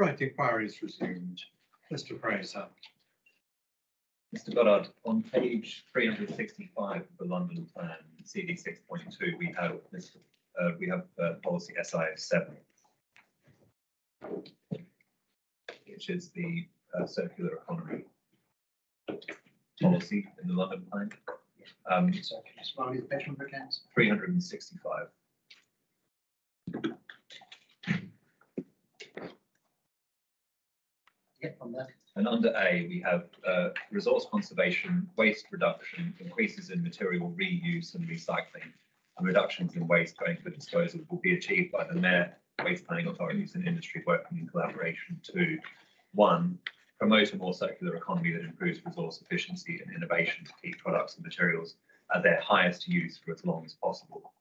Right, inquiry is resumed. Mr. Fraser. Mr. Goddard, on page 365 of the London Plan, CD 6.2, we have policy SI7, which is the circular economy policy in the London Plan. So can you smile the page number again? 365. Yep, on that. And under A, we have resource conservation, waste reduction, increases in material reuse and recycling, and reductions in waste going for disposal will be achieved by the Mayor, waste planning authorities and industry working in collaboration to, 1, promote a more circular economy that improves resource efficiency and innovation to keep products and materials at their highest use for as long as possible.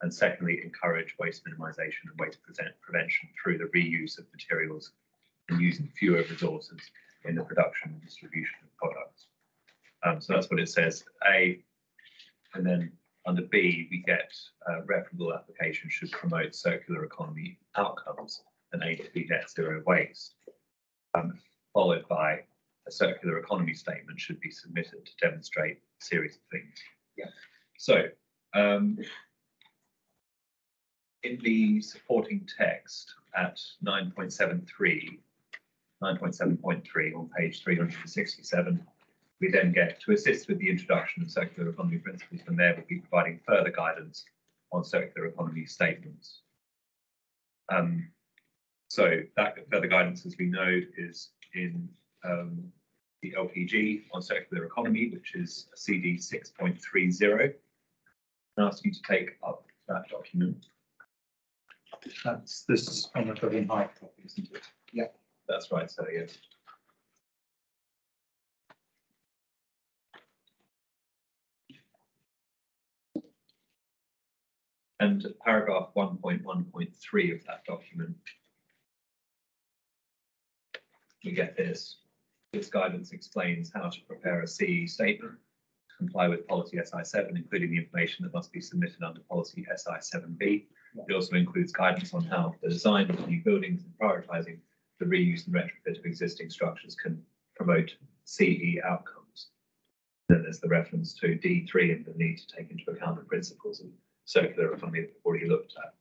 And secondly, encourage waste minimisation and waste prevention through the reuse of materials and using fewer resources in the production and distribution of products. So that's what it says, A. And then under B, we get referable application should promote circular economy outcomes and aim to be net zero waste. Followed by a circular economy statement should be submitted to demonstrate a series of things. Yeah. So in the supporting text at 9.7.3 on page 367, we then get to assist with the introduction of circular economy principles, and there will be providing further guidance on circular economy statements. So that further guidance, as we know, is in the LPG on circular economy, which is CD 6.30. I ask you to take up that document. That's this on the very high copy, isn't it? Yeah. That's right, so yes. And paragraph 1.1.3 of that document, we get this. This guidance explains how to prepare a CE statement to comply with policy SI7, including the information that must be submitted under policy SI7B. It also includes guidance on how the design of new buildings and prioritising the reuse and retrofit of existing structures can promote CE outcomes. Then there's the reference to D3 and the need to take into account the principles of circular economy that we've already looked at.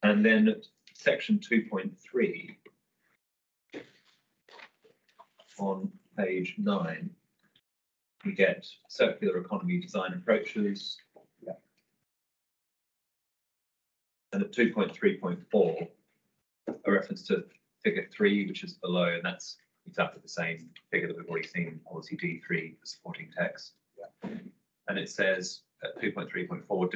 And then section 2.3 on page 9, we get circular economy design approaches. Yeah. And at 2.3.4, a reference to figure 3, which is below, and that's exactly the same figure that we've already seen in policy D3, the supporting text. Yeah. And it says at 2.3.4,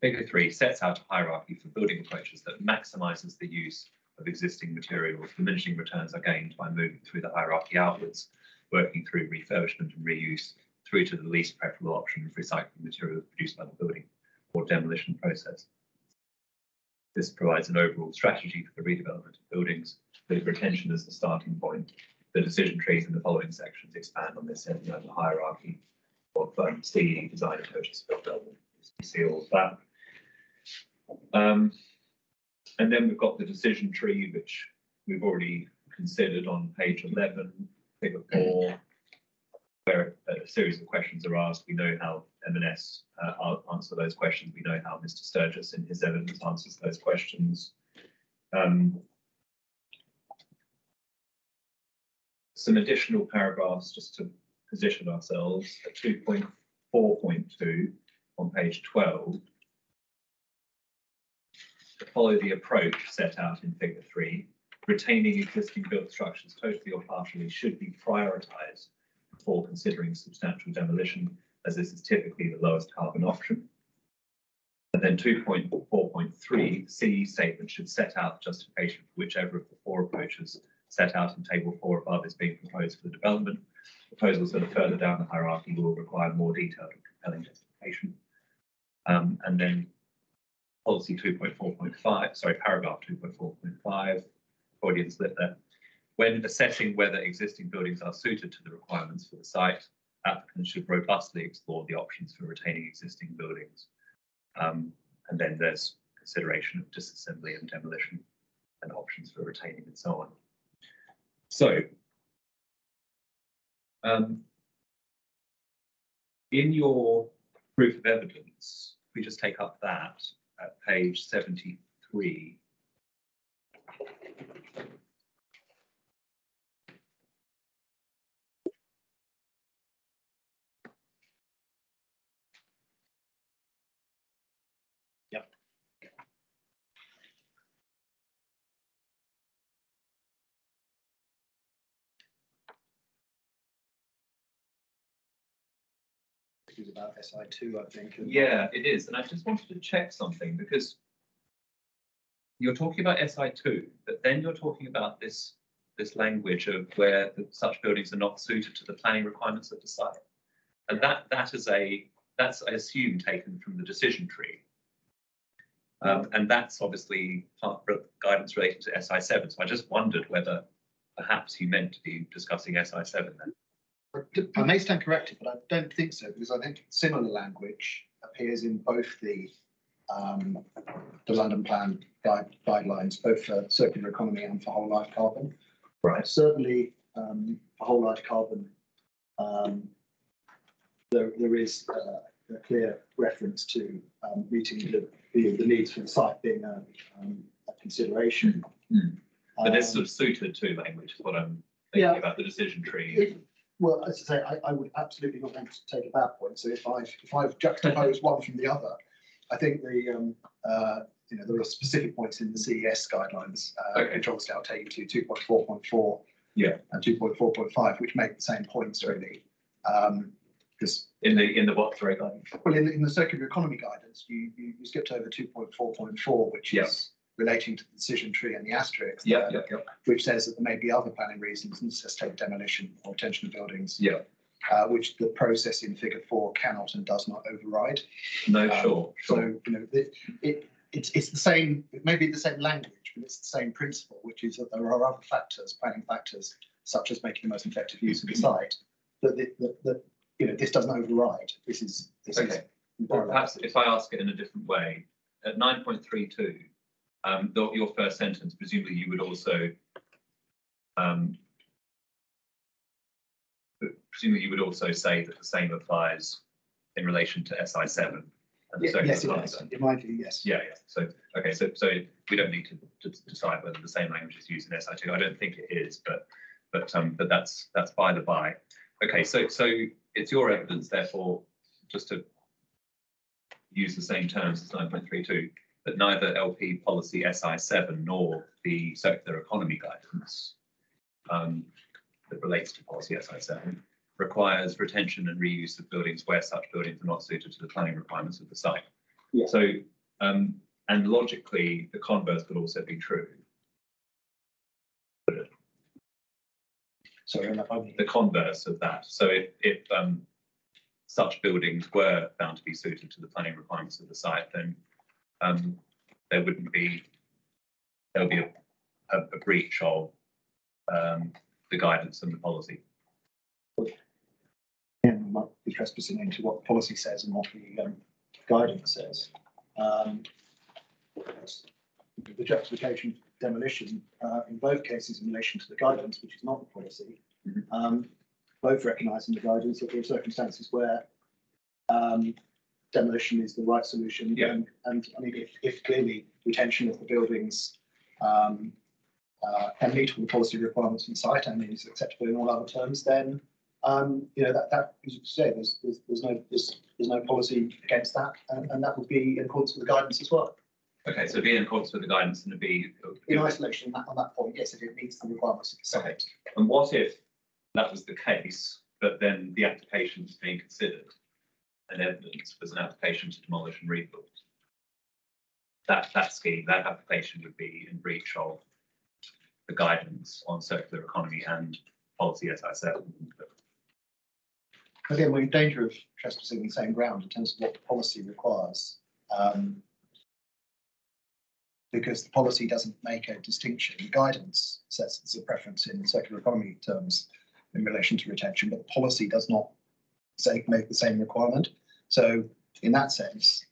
figure 3 sets out a hierarchy for building approaches that maximizes the use of existing materials. Diminishing returns are gained by moving through the hierarchy outwards, working through refurbishment and reuse through to the least preferable option of recycling materials produced by the building or demolition process. This provides an overall strategy for the redevelopment of buildings with retention as the starting point. The decision trees in the following sections expand on this setting out the hierarchy of CE design approaches for development. You see all of that. And then we've got the decision tree, which we've already considered on page 11, figure 4, where a series of questions are asked. We know how M&S answer those questions. We know how Mr. Sturgis in his evidence answers those questions. Some additional paragraphs just to position ourselves at 2.4.2 on page 12. To follow the approach set out in figure 3, retaining existing built structures totally or partially should be prioritised before considering substantial demolition, as this is typically the lowest carbon option. And then 2.4.3, the CE statement should set out justification for whichever of the 4 approaches set out in table 4 above is being proposed for the development. Proposals that are further down the hierarchy will require more detailed and compelling justification. And then policy 2.4.5, sorry, paragraph 2.4.5, Freudian slip there. When assessing whether existing buildings are suited to the requirements for the site, applicants should robustly explore the options for retaining existing buildings. And then there's consideration of disassembly and demolition. and options for retaining and so on. So, in your proof of evidence, we just take up that at page 73. It was about SI2, I think. and- Yeah, it is. And I just wanted to check something because you're talking about SI2, but then you're talking about this language of where such buildings are not suited to the planning requirements of the site. And that's I assume taken from the decision tree. And that's obviously part of guidance related to SI7. So I just wondered whether perhaps you meant to be discussing SI7 then. I may stand corrected, but I don't think so, because I think similar language appears in both the London Plan guidelines, both for circular economy and for whole life carbon. Right. Certainly, for whole life carbon, there is a clear reference to meeting the needs for the site being a consideration. But it's sort of suited to language is what I'm thinking about the decision tree. Well, as I say, I would absolutely not want to take a bad point. So if I've juxtaposed one from the other, I think there are specific points in the CES guidelines, which obviously I'll take you to 2.4.4 and 2.4.5, which make the same points really. Because in the what sorry guidance? Well, in the circular economy guidance, you skipped over 2.4.4, which is relating to the decision tree and the asterisk, which says that there may be other planning reasons necessitate demolition or retention of buildings, which the process in Figure 4 cannot and does not override. No, sure. So it's the same. It may be the same language, but it's the same principle, which is that there are other factors, planning factors, such as making the most effective use of the site, that this doesn't override. This is okay. Well, perhaps if I ask it in a different way, at 9.32. Your first sentence, presumably you would also say that the same applies in relation to SI7. And yes, it might be, yes. Yeah. So okay, so we don't need to decide whether the same language is used in SI2. I don't think it is, but that's by the by. Okay, so it's your evidence, therefore, just to use the same terms as 9.32. That neither LP policy SI7 nor the circular economy guidance that relates to policy SI7 requires retention and reuse of buildings where such buildings are not suited to the planning requirements of the site. Yeah. So, and logically, the converse could also be true. Sorry, the converse of that. So if such buildings were found to be suited to the planning requirements of the site, then there would be a breach of the guidance and the policy. And we might be trespassing into what the policy says and what the guidance says. The justification for demolition in both cases in relation to the guidance, which is not the policy, both recognise in the guidance that there are circumstances where demolition is the right solution. Yeah. And I mean, if clearly retention of the buildings can meet all the policy requirements in site and is acceptable in all other terms, then that as you say, there's no policy against that, and that would be in accordance with the guidance as well. Okay, so be in accordance with the guidance and be in isolation on that point, yes, if it meets the requirements of the site. Okay. And what if that was the case, but then the application was being considered and evidence was an application to demolish and rebuild? That application would be in breach of the guidance on circular economy and policy SI7. Again, we're in danger of trespassing the same ground in terms of what the policy requires, because the policy doesn't make a distinction. The guidance says there's a preference in circular economy terms in relation to retention, but the policy does not make the same requirement. So in that sense,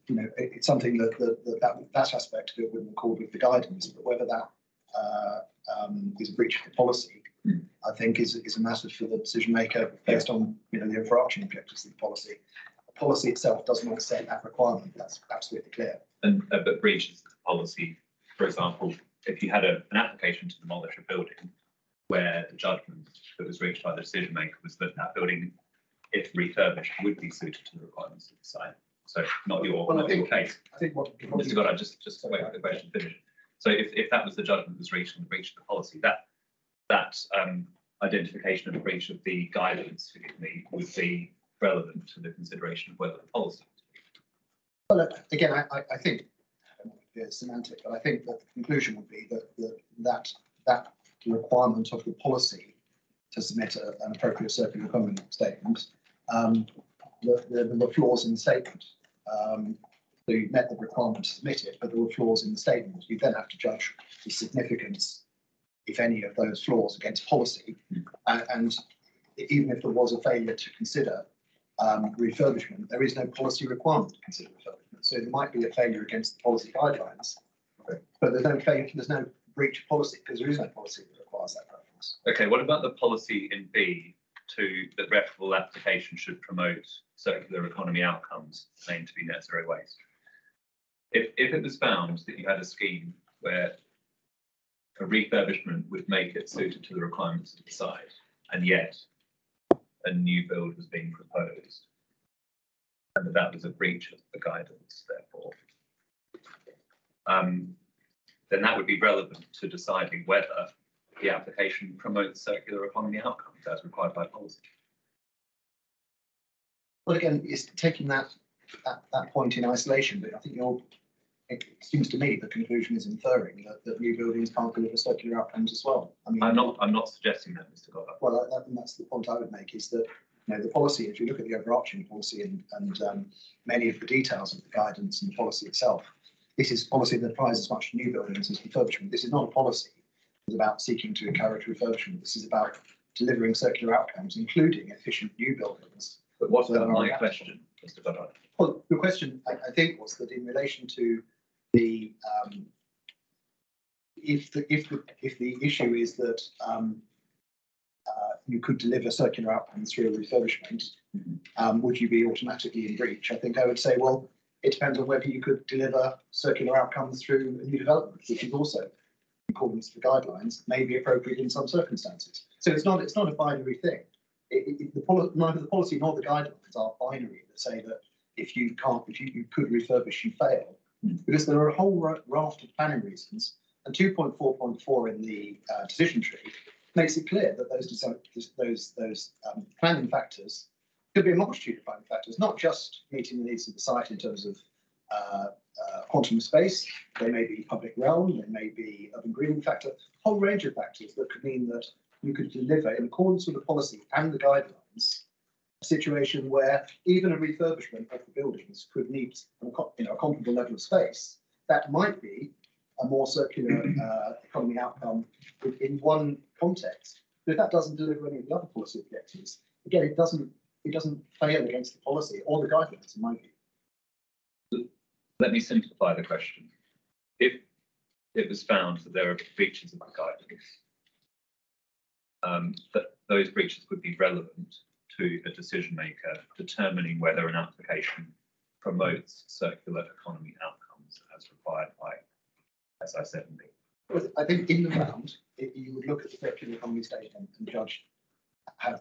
it's something that aspect of it wouldn't accord with the guidance, but whether that is a breach of the policy, I think is a matter for the decision maker based on the overarching objectives of the policy. The policy itself does not set that requirement. That's absolutely clear. And but breaches the policy, for example, if you had an application to demolish a building where the judgment that was reached by the decision maker was that that building, if refurbished, would be suited to the requirements of the site. So not your case. I think what Mr. Goddard, just wait for the question to finish. So if that was the judgment that was reached on the breach of the policy, that identification of a breach of the guidance, forgive me, would be relevant to the consideration of whether the policy. Well, again, I think it's semantic, but I think that the conclusion would be that the requirement of the policy to submit an appropriate circular economy statement, there were flaws in the statement. So you met the requirement to submit it, but there were flaws in the statement. You then have to judge the significance, if any, of those flaws against policy. And even if there was a failure to consider refurbishment, there is no policy requirement to consider refurbishment. So there might be a failure against the policy guidelines, but there's no breach of policy because there is no policy that requires that preference. Okay, what about the policy in B that reputable application should promote circular economy outcomes aimed to be net zero waste? If it was found that you had a scheme where a refurbishment would make it suited to the requirements of the site, and yet a new build was being proposed, and that was a breach of the guidance, therefore, then that would be relevant to deciding whether the application promotes circular economy outcomes as required by policy. Well, again, it's taking that point in isolation, but I think it seems to me the conclusion is inferring that new buildings can't deliver circular outcomes as well. I mean, I'm not suggesting that, Mr. Goddard. Well, that's the point I would make, is that the policy, if you look at the overarching policy and many of the details of the guidance and the policy itself, this is policy that applies as much to new buildings as refurbishment. This is not a policy that's about seeking to encourage refurbishment. This is about delivering circular outcomes, including efficient new buildings. But what's my question, Mr. Goddard? Well, the question I think was that in relation to the if the issue is that you could deliver circular outcomes through a refurbishment, would you be automatically in breach? I think I would say, well, it depends on whether you could deliver circular outcomes through a new development, which is also, in accordance to the guidelines, may be appropriate in some circumstances. So it's not a binary thing. Neither the policy nor the guidelines are binary that say that if you could refurbish, you fail, because there are a whole raft of planning reasons, and 2.4.4 in the decision tree makes it clear that those planning factors could be a multitude of planning factors, not just meeting the needs of the site in terms of quantum of space. They may be public realm, they may be urban greening factor, a whole range of factors that could mean that you could deliver, in accordance with the policy and the guidelines, a situation where even a refurbishment of the buildings could meet a comparable level of space. That might be a more circular economy outcome in one context. But if that doesn't deliver any of the other policy objectives, again, it doesn't fail against the policy or the guidelines, in my view. Let me simplify the question. If it was found that there are breaches of the guidelines, that those breaches would be relevant to a decision maker determining whether an application promotes circular economy outcomes as required by SI7B. I think in the round, you would look at the circular economy statement and judge has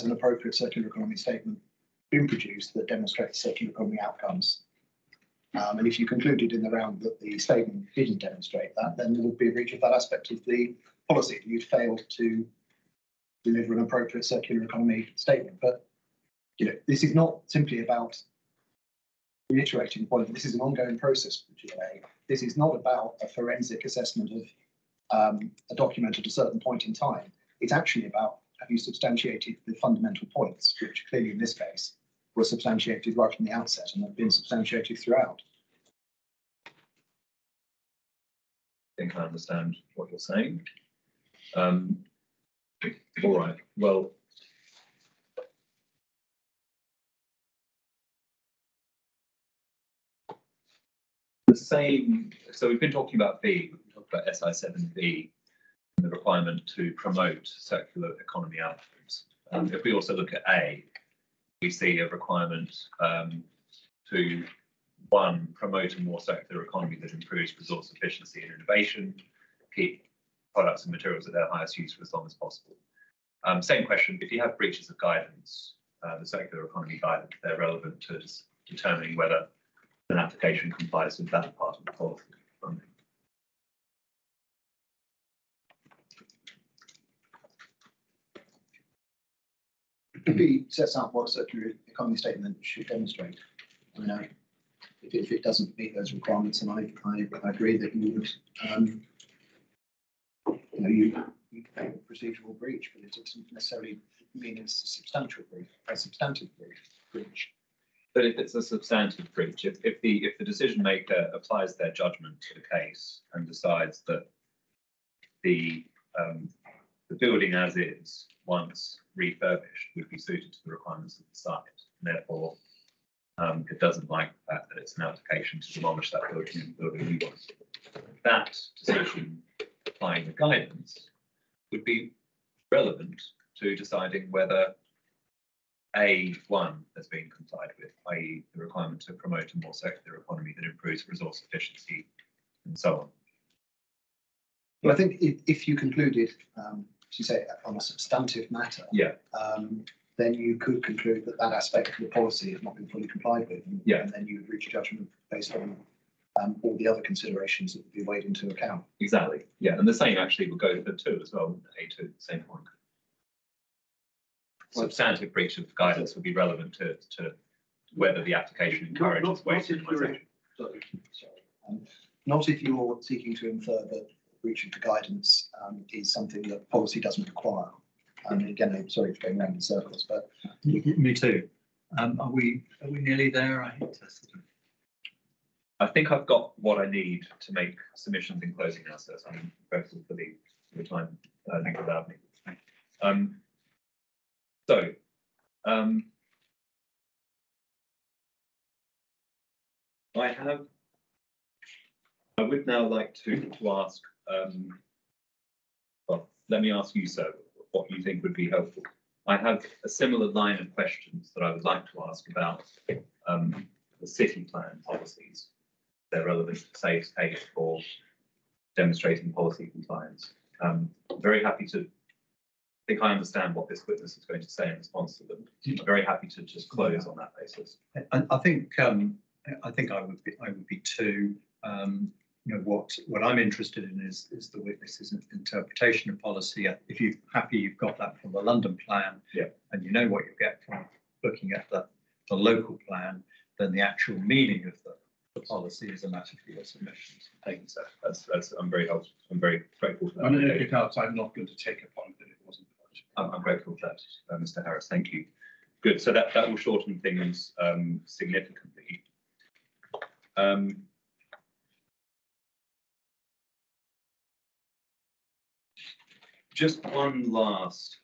an appropriate circular economy statement been produced that demonstrates circular economy outcomes. And if you concluded in the round that the statement didn't demonstrate that, then there would be a breach of that aspect of the policy. You'd failed to deliver an appropriate circular economy statement. But this is not simply about reiterating the point. This is an ongoing process for GLA. This is not about a forensic assessment of a document at a certain point in time. It's actually about, have you substantiated the fundamental points, which clearly in this case were substantiated right from the outset and have been substantiated throughout. I think I understand what you're saying. All right, well, The same, so we've been talking about B, we've talked about SI7B, and the requirement to promote circular economy outcomes. If we also look at A, we see a requirement to, one, promote a more circular economy that improves resource efficiency and innovation, keep products and materials at their highest use for as long as possible. Same question, if you have breaches of guidance, the circular economy guidance, they're relevant to determining whether an application complies with that part of the policy. If he sets out what a circular economy statement should demonstrate, I mean, if it doesn't meet those requirements, and I agree that you would, you make a procedural breach, but it doesn't necessarily mean it's a substantial breach, a substantive breach. But if it's a substantive breach, if the decision maker applies their judgment to the case and decides that the building as is, once refurbished, would be suited to the requirements of the site, and therefore it doesn't like the fact that it's an application to demolish that building and build a new one, that decision applying the guidance would be relevant to deciding whether A1 has been complied with, i.e. the requirement to promote a more circular economy that improves resource efficiency and so on. Well, I think if you concluded, as you say, on a substantive matter, yeah, then you could conclude that that aspect of the policy has not been fully complied with, and, yeah, and then you would reach judgment based on all the other considerations that would be weighed into account. exactly. Yeah, and the same actually would go for 2 as well. A2, same point. Substantive breach of guidance would be relevant to whether the application encourages waste minimisation. Not if you're seeking to infer that breach of the guidance is something that policy doesn't require. And again, I'm sorry for going around in circles, but Me too. Are we nearly there? I hate to sort of. I think I've got what I need to make submissions in closing now, so I'm grateful for the time you allowed me. I would now like to ask, well, let me ask you, sir, what you think would be helpful. I have a similar line of questions that I would like to ask about the city plan policies. They're relevant to safe space for demonstrating policy compliance. I'm very happy to, I think I understand what this witness is going to say in response to them. I'm very happy to just close on that basis. I think I would be too. What I'm interested in is the witness's interpretation of policy. If you're happy, you've got that from the London plan, yeah, and you know what you get from looking at the local plan, then the actual meaning of the policy is a matter for your submissions. Thank you, sir. That's I'm very helpful. I'm very grateful for that. And if it helps, I'm not going to take a point that it wasn't. I'm grateful for that, Mr. Harris. Thank you. Good. So that will shorten things significantly. Just one last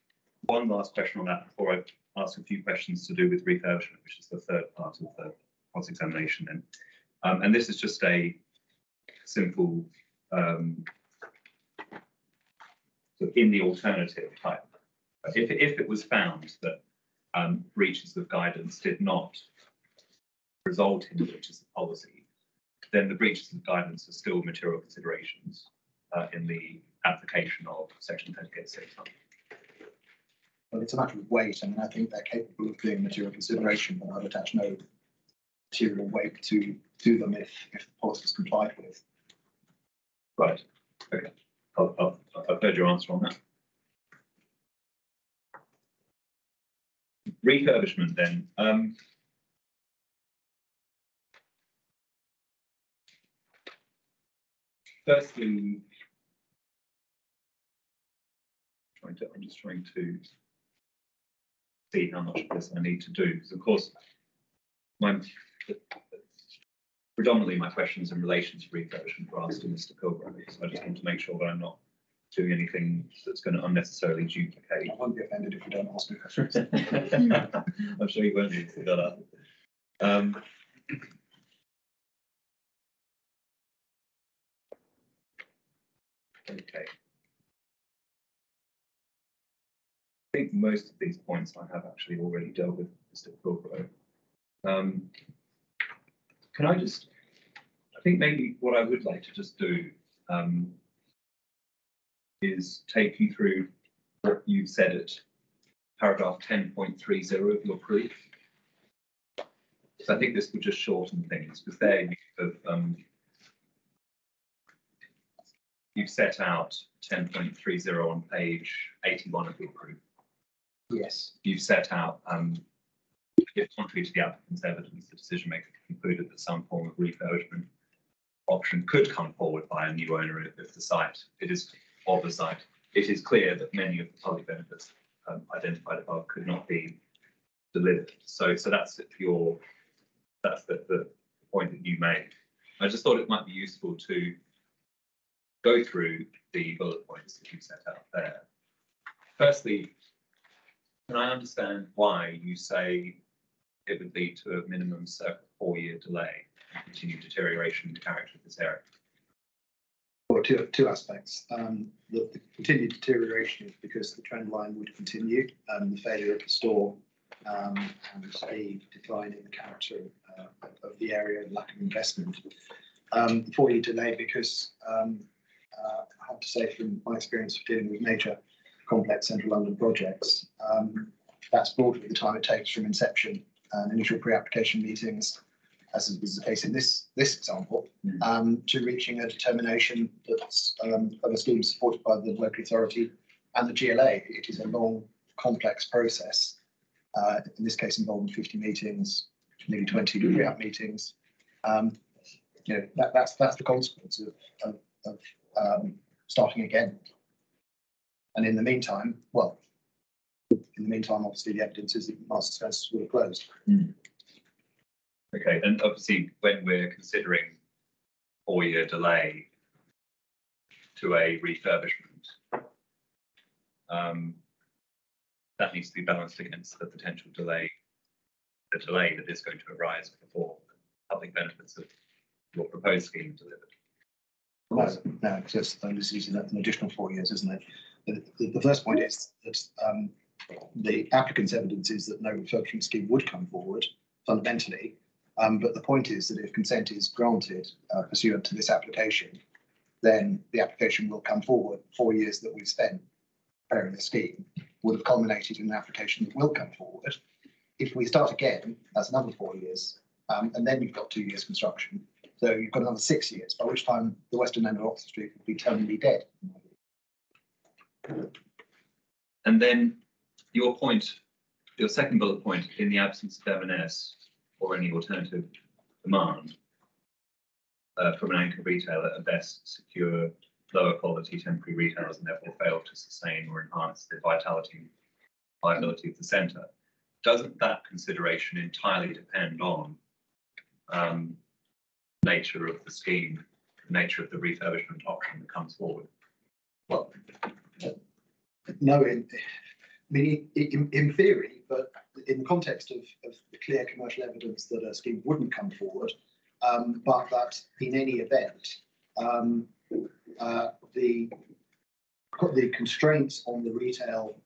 question on that before I ask a few questions to do with refurbishment, which is the third part of the cross-examination. Then, and this is just a simple sort of in the alternative type. If it was found that breaches of guidance did not result in breaches of policy, then the breaches of guidance are still material considerations in the application of Section 38(6). Well, it's a matter of weight. I mean, I think they're capable of being material consideration, but I'd attach no material weight to them if the policy is complied with. Right. Okay. I've heard your answer on that. Refurbishment then. Firstly, I'm just trying to see how much of this I need to do, because of course, predominantly my questions in relation to refurbishment were asked to Mr. Pilgrim, so I just want to make sure that I'm not doing anything that's going to unnecessarily duplicate. I won't be offended if you don't ask me questions. I'm sure you won't need to do that. Okay. I think most of these points I have actually already dealt with, Mr. Pilbrow. Can I just, I think maybe what I would like to just do is take you through what you said at paragraph 10.30 of your proof. So I think this would just shorten things, because there you've set out 10.30 on page 81 of your proof. Yes. You've set out, if contrary to the applicant's evidence, the decision maker concluded that some form of refurbishment option could come forward by a new owner if the site, it is of the site. It is clear that many of the public benefits identified above could not be delivered. So that's the point that you made. I just thought it might be useful to go through the bullet points that you set out there. Firstly, can I understand why you say it would lead to a minimum circa 4-year delay and continued deterioration in the character of this area? Well, two aspects. The continued deterioration is because the trend line would continue, the failure of the store and the decline in the character of the area and lack of investment. 4-year delay because I have to say from my experience of dealing with major complex central London projects, that's broadly the time it takes from inception and initial pre-application meetings, as is the case in this example, to reaching a determination that's of a scheme supported by the local authority and the GLA. It is a long, complex process. In this case, involving 50 meetings, nearly 20 pre-app meetings. That's the consequence of starting again. And in the meantime, obviously the evidence is that Master Spencer's were closed. Okay, and obviously when we're considering 4-year delay to a refurbishment, that needs to be balanced against the potential delay, the delay that is going to arise before the public benefits of your proposed scheme delivered. No, because this is an additional 4 years, isn't it? The first point is that the applicant's evidence is that no refurbishment scheme would come forward fundamentally. But the point is that if consent is granted pursuant to this application, then the application will come forward. 4 years that we've spent preparing the scheme would have culminated in an application that will come forward. If we start again, that's another 4 years. And then you've got 2 years construction. So you've got another 6 years, by which time the western end of Oxford Street will be terminally dead. And then your second bullet point, in the absence of M&S or any alternative demand from an anchor retailer, at best secure lower quality temporary retailers and therefore fail to sustain or enhance the viability of the centre. Doesn't that consideration entirely depend on nature of the scheme, the nature of the refurbishment option that comes forward? Well, no, in theory, but in the context of the clear commercial evidence that a scheme wouldn't come forward, but that in any event, the constraints on the retail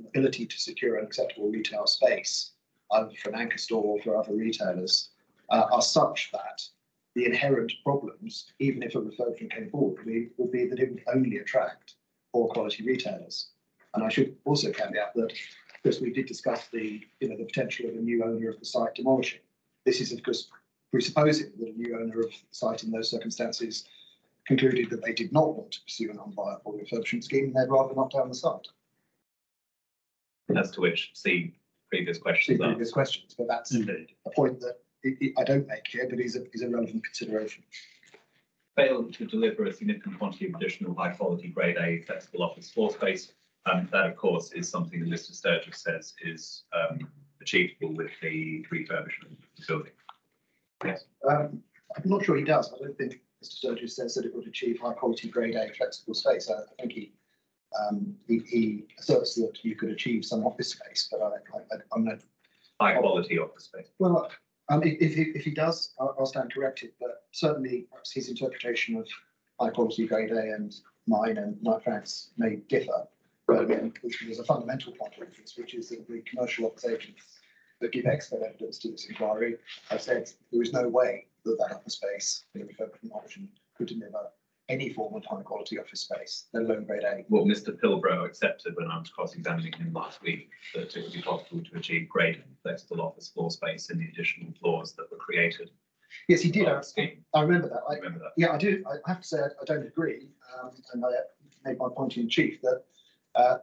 ability to secure an acceptable retail space, either for an anchor store or for other retailers, are such that the inherent problems, even if a refurbishment came forward, will be that it would only attract poor quality retailers. And I should also caveat that, because we did discuss the potential of a new owner of the site demolishing. This is, of course, presupposing that a new owner of the site in those circumstances concluded that they did not want to pursue an unviable refurbishment scheme and they'd rather knock down the site. As to which, see previous questions. But that's Indeed a point that I don't make here, but is a relevant consideration. Fail to deliver a significant quantity of additional high quality grade A flexible office floor space. That, of course, is something that Mr. Sturgis says is achievable with the refurbishment of the building. Yes. I'm not sure he does. I don't think Mr. Sturgis says that it would achieve high quality grade A flexible space. I think he asserts that you could achieve some office space, but I'm not high quality office space. Well, if he does, I'll stand corrected. But certainly, perhaps his interpretation of high quality grade A and mine and Knight Frank's may differ, but again, there's a fundamental point of difference, which is that the commercial office agents that give expert evidence to this inquiry have said there is no way that that upper space in a refurbishment option could deliver any form of high quality office space, let alone grade A. Well, Mr. Pilbrow accepted when I was cross-examining him last week that it would be possible to achieve grade flexible office floor space in the additional floors that were created. Yes, he did. by the scheme. I remember that. Remember that? Yeah, I do. I have to say I don't agree, and I made my point in chief that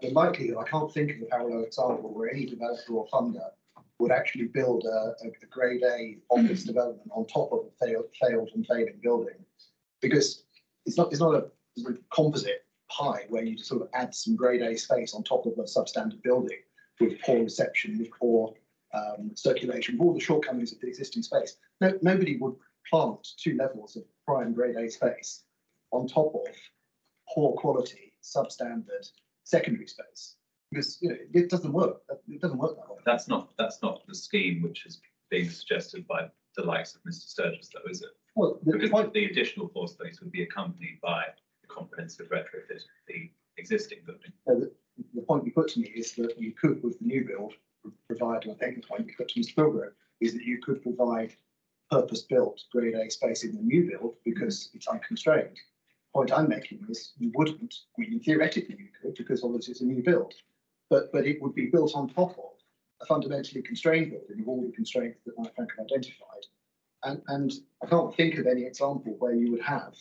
the likelihood, I can't think of a parallel example where any developer or funder would actually build a grade A office development on top of a failed and failing building, because it's not a composite pie where you sort of add some grade A space on top of a substandard building with poor reception, with poor circulation, with all the shortcomings of the existing space. No, nobody would plant 2 levels of prime grade A space on top of poor quality substandard secondary space, because it doesn't work. It doesn't work that way. That's not the scheme which is being suggested by the likes of Mr. Sturgis, though, is it? Well, Because the additional floor space would be accompanied by the comprehensive retrofit of the existing building. the point you put to me is that you could, with the new build, provide, and I think the point you put to Mr. Pilgrim is that you could provide purpose-built grade A space in the new build because it's unconstrained. The point I'm making is you wouldn't, I mean, theoretically you could, because obviously it's a new build, but it would be built on top of a fundamentally constrained building with all the constraints that Knight Frank have identified. And I can't think of any example where you would have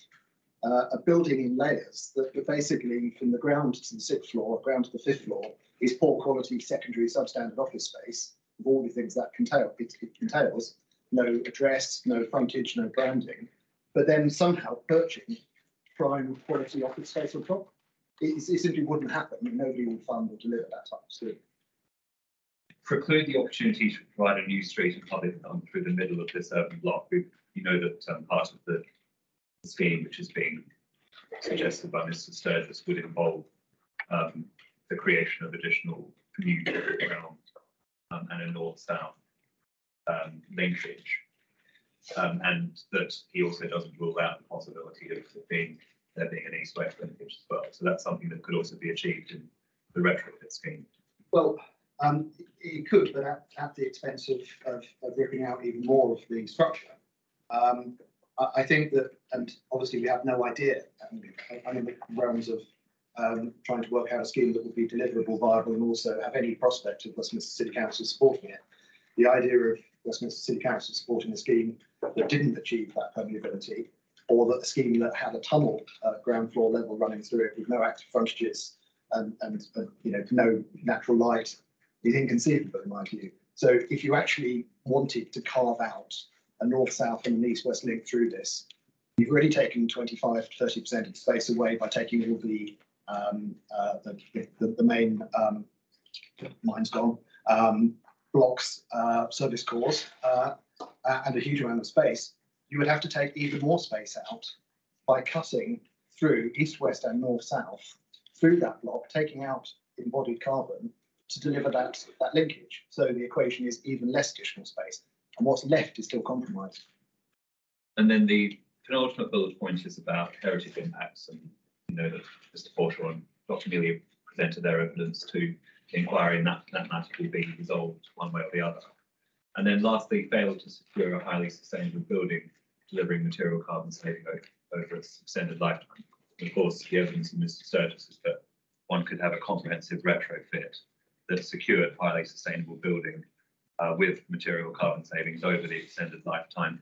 a building in layers that basically from the ground to the 6th floor, ground to the 5th floor, is poor quality secondary substandard office space with all the things that it contails, no address, no frontage, no branding, but then somehow perching prime quality office space on top. It simply wouldn't happen. I mean, nobody would fund or deliver that type of scheme. Preclude the opportunity to provide a new street and public through the middle of this urban block. You know that part of the scheme which is being suggested by Mr. Sturgis would involve the creation of additional commuter ground and a north-south linkage, and that he also doesn't rule out the possibility of there being an east-west linkage as well. So that's something that could also be achieved in the retrofit scheme. Well, it could, but at the expense of ripping out even more of the structure. I think that, and obviously we have no idea. I'm in the realms of trying to work out a scheme that would be deliverable, viable, and also have any prospect of Westminster City Council supporting it. The idea of Westminster City Council supporting a scheme that didn't achieve that permeability, or that a scheme that had a tunnel ground floor level running through it with no active frontages and no natural light, is inconceivable in my view. So if you actually wanted to carve out a north-south and an east-west link through this, you've already taken 25 to 30% of the space away by taking all the main mine's gone blocks, service cores, and a huge amount of space. You would have to take even more space out by cutting through east-west and north-south through that block, taking out embodied carbon to deliver that linkage. So the equation is even less additional space, and what's left is still compromised. And then the penultimate bullet point is about heritage impacts, and you know that Mr. Porter and Dr. Mealy presented their evidence to the inquiry, and that matter will be resolved one way or the other. And then lastly, failure to secure a highly sustainable building delivering material carbon saving over its extended lifetime. And of course, the evidence of Mr. Sturgis is that one could have a comprehensive retrofit that secured highly sustainable building with material carbon savings over the extended lifetime,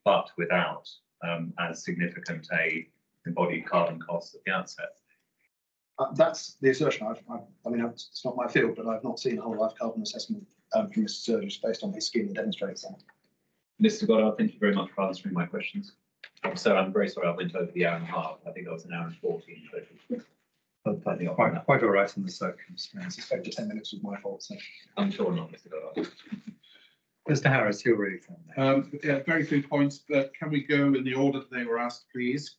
but without as significant a embodied carbon cost at the outset. That's the assertion. I mean, it's not my field, but I've not seen a whole life carbon assessment from Mr. Sturgis based on his scheme that demonstrates that. Mr. Goddard, thank you very much for answering my questions. So I'm very sorry I went over the hour and a half. I think that was an hour and 14. But quite all right in the I circumstances. suspect the 10 minutes was my fault. So. I'm sure not, Mr. Goddard. Mr. Harris, you're really from there. Yeah, very few points, but can we go in the order that they were asked, please?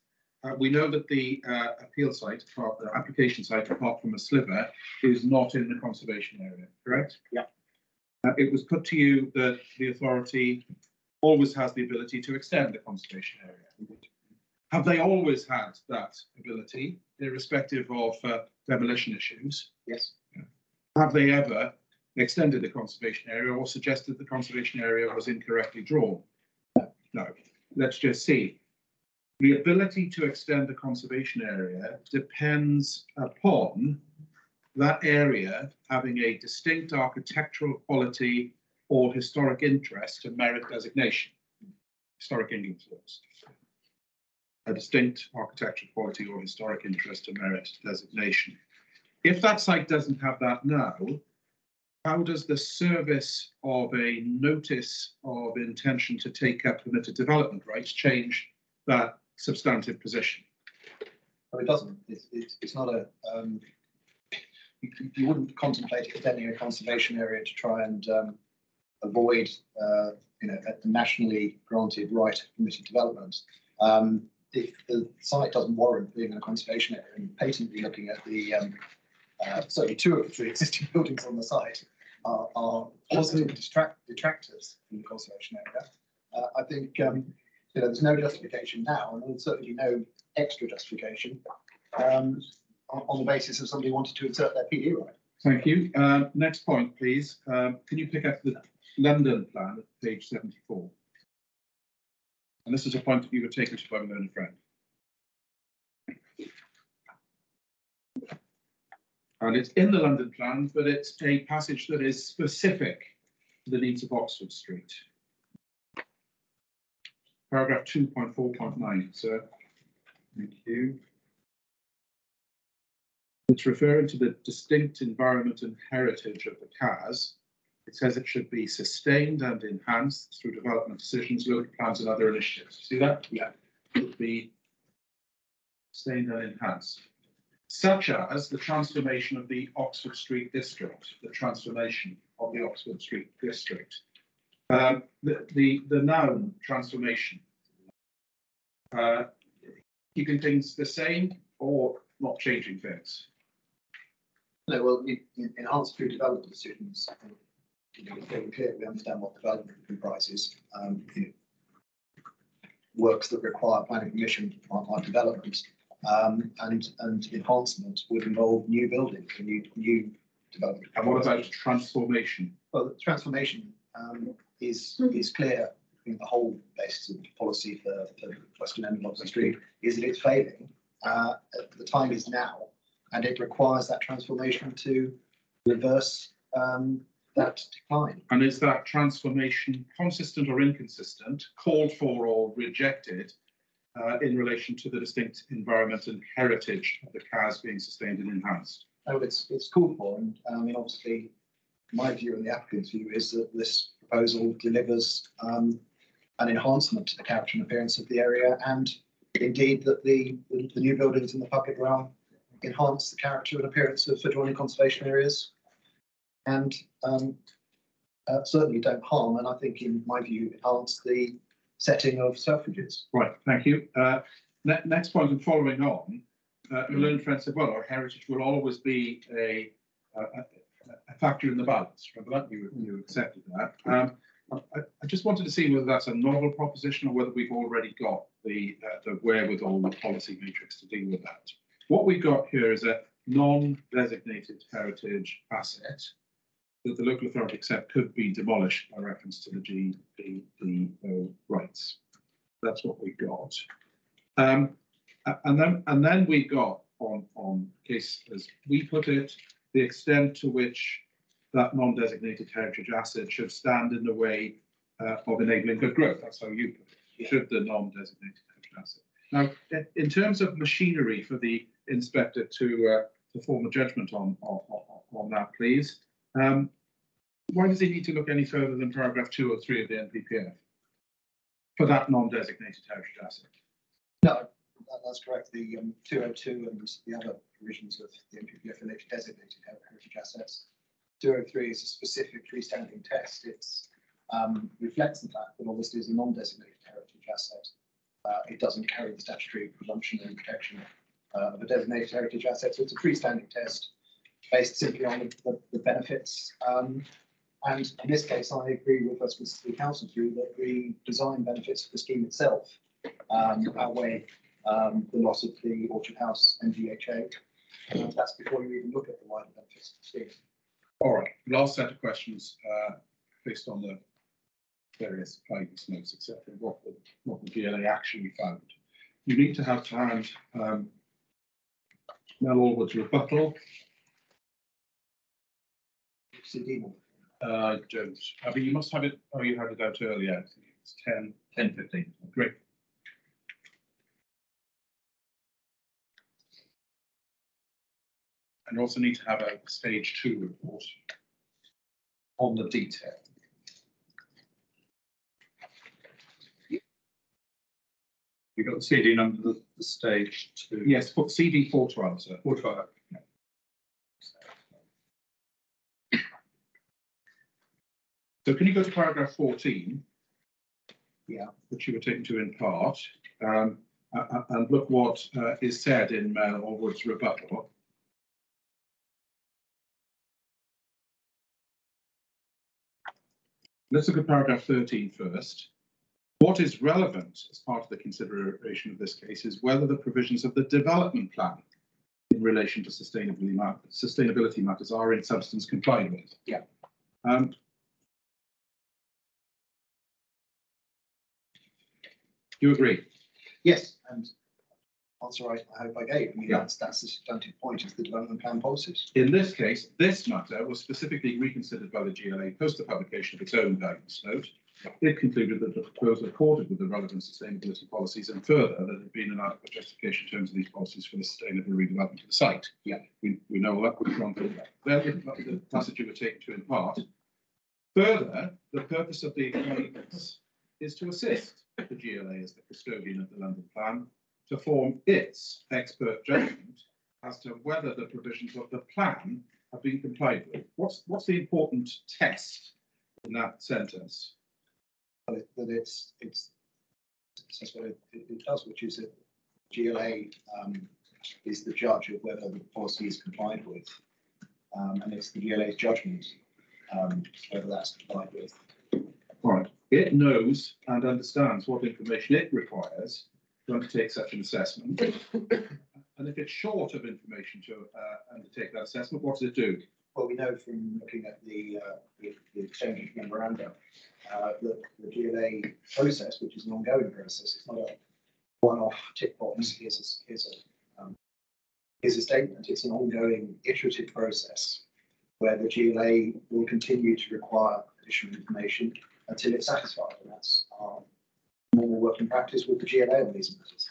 We know that the appeal site, the application site, apart from a sliver, is not in the conservation area, correct? Yeah. It was put to you that the authority always has the ability to extend the conservation area. Have they always had that ability, irrespective of demolition issues? Yes. Have they ever extended the conservation area or suggested the conservation area was incorrectly drawn? No. Let's just see. The ability to extend the conservation area depends upon that area having a distinct architectural quality or historic interest to merit designation. Historic England laws. A distinct architectural quality or historic interest to merit designation. If that site doesn't have that now, how does the service of a notice of intention to take up permitted development rights change that substantive position? No, it doesn't. It's not a. You wouldn't contemplate extending a conservation area to try and avoid, a nationally granted right of permitted development. If the site doesn't warrant being in a conservation area, and patently looking at the certainly two of the three existing buildings on the site are positive detractors from the conservation area. I think there's no justification now, and there's certainly no extra justification on the basis of somebody wanted to insert their PD right. Thank you. Next point, please. Can you pick up the London plan at page 74? And this is a point that you were taken to by my learned friend. And it's in the London plan, but it's a passage that is specific to the needs of Oxford Street. Paragraph 2.4.9, sir. Thank you. It's referring to the distinct environment and heritage of the CAS. It says it should be sustained and enhanced through development decisions, local plans and other initiatives. See that? Yeah. It would be sustained and enhanced. Such as the transformation of the Oxford Street district, the transformation of the Oxford Street district. The noun transformation. Keeping things the same or not changing things? No, well, enhanced through development decisions. It's very clear we understand what development comprises. Works that require planning permission are development, and enhancement would involve new buildings, new development. And what about transformation? Well, the transformation is clear. I think the whole basis of policy for Western End of Oxford Street is that it's failing. The time is now, and it requires that transformation to reverse that decline. And is that transformation consistent or inconsistent, called for or rejected in relation to the distinct environment and heritage of the CAS being sustained and enhanced? Oh, it's called for, and obviously, my view and the applicant's view is that this proposal delivers an enhancement to the character and appearance of the area, and indeed that the new buildings in the public realm enhance the character and appearance of adjoining conservation areas, and certainly don't harm, and I think, in my view, enhance the setting of Selfridges. Right, thank you. Next point, and following on, my learned friend said, well, our heritage will always be a factor in the balance. Remember that? You accepted that. I just wanted to see whether that's a novel proposition or whether we've already got the wherewithal, the policy matrix to deal with that. What we've got here is a non-designated heritage asset that the local authority accept could be demolished by reference to the GPDO rights. That's what we got. And then we got on case, as we put it, the extent to which that non-designated heritage asset should stand in the way of enabling good growth. That's how you put it. Yeah. Should the non-designated heritage asset. Now, in terms of machinery for the inspector to form a judgment on that, please. Why does he need to look any further than paragraph 2 or 3 of the NPPF for that non-designated heritage asset? No, that's correct. The 202 and the other provisions of the NPPF relate to designated heritage assets. 203 is a specific freestanding test. It reflects the fact that obviously is a non-designated heritage asset. It doesn't carry the statutory presumption and protection of a designated heritage asset. So it's a freestanding test based simply on the benefits. And in this case, I agree with Westminster City Council view that the design benefits of the scheme itself outweigh the loss of the Orchard House MGHA. That's before you even look at the wider benefits of the scheme. All right, last set of questions based on the various guidance notes, etc. What the GLA actually found. You need to have to hand Mel Allwood's rebuttal. CD. Don't. I mean, you must have it. Oh, you had it out earlier. It's 10:15. Great. And you also need to have a stage 2 report on the detail. You got the CD number, the stage 2. Yes, put CD 412, sir. 412. So can you go to paragraph 14? Yeah. Which you were taken to in part, and look what is said in Mel Allwood's rebuttal. Let's look at paragraph 13 first. What is relevant as part of the consideration of this case is whether the provisions of the development plan in relation to sustainability matters are in substance complied with. Yeah. Do you agree? Yes, and answer I hope I gave. I mean, Yeah. that's the substantive point of the development plan policies. In this case, this matter was specifically reconsidered by the GLA post the publication of its own guidance note. It concluded that the proposal accorded with the relevant sustainability policies, and further that there had been an adequate justification in terms of these policies for the sustainable redevelopment of the site. Yeah. We know that was wrong. The passage you were taken to in part. Further, the purpose of the guidance is to assist the GLA as the custodian of the London Plan to form its expert judgment as to whether the provisions of the plan have been complied with. What's the important test in that sentence? That it's that's what it does, which is that GLA is the judge of whether the policy is complied with, and it's the GLA's judgment whether that's complied with. All right. It knows and understands what information it requires to undertake such an assessment. And if it's short of information to undertake that assessment, what does it do? Well, we know from looking at the exchange of memoranda that the GLA process, which is an ongoing process, it's not a one-off tick box. Here's a statement. It's an ongoing iterative process where the GLA will continue to require additional information until it's satisfied, and that's our normal working practice with the GLA on these matters.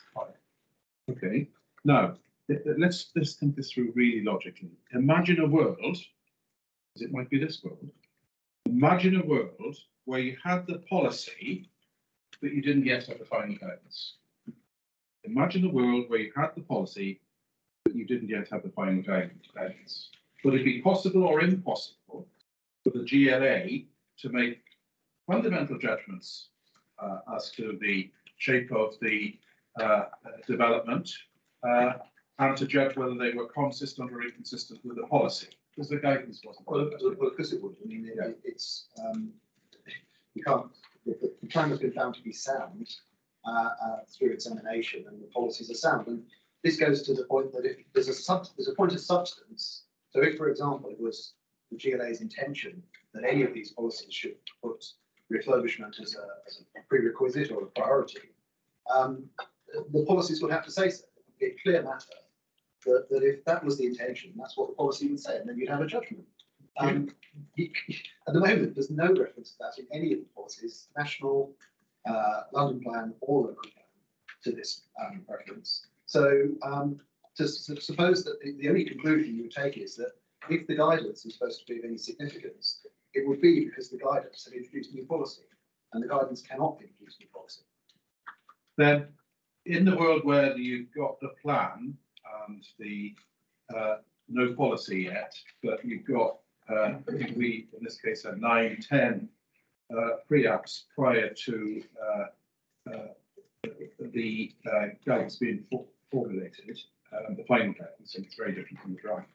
Okay. Now, let's think this through really logically. Imagine a world, as it might be this world. Imagine a world where you had the policy, but you didn't yet have the final guidance. Imagine a world where you had the policy, but you didn't yet have the final guidance. Would it be possible or impossible for the GLA to make fundamental judgments as to the shape of the development and to judge whether they were consistent or inconsistent with the policy? Because the guidance wasn't. Well, of course it would. I mean, it's you can't. The plan has been found to be sound through examination, and the policies are sound. And this goes to the point that if there's a point of substance. So, if, for example, it was the GLA's intention that any of these policies should put refurbishment as a prerequisite or a priority, the policies would have to say so. It would be a clear matter that if that was the intention, that's what the policy would say, and then you'd have a judgment. At the moment, there's no reference to that in any of the policies, national, London Plan, or local plan, to this reference. So, to suppose that the only conclusion you would take is that if the guidance is supposed to be of any significance, it would be because the guidance had introduced new policy, and the guidance cannot introduce new policy. Then, in the world where you've got the plan and the no policy yet, but you've got, we in this case had 9, 10 pre-apps prior to the guidance being formulated, the final guidance, and it's very different from the draft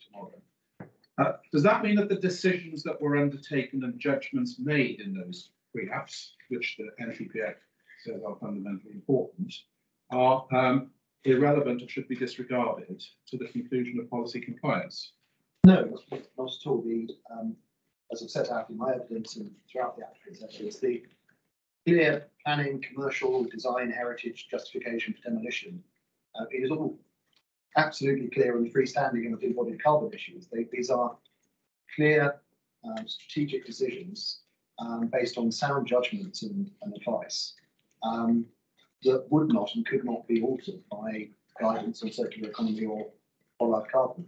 tomorrow. Does that mean that the decisions that were undertaken and judgments made in those pre-apps, which the NPPF says are fundamentally important, are irrelevant or should be disregarded to the conclusion of policy compliance? No, not at all. As I've set out in my evidence and throughout the applicant's evidence, the clear planning, commercial, design, heritage, justification for demolition, it is all absolutely clear on the freestanding and the embodied carbon issues. These are clear strategic decisions based on sound judgments and advice that would not and could not be altered by guidance on circular economy or life carbon.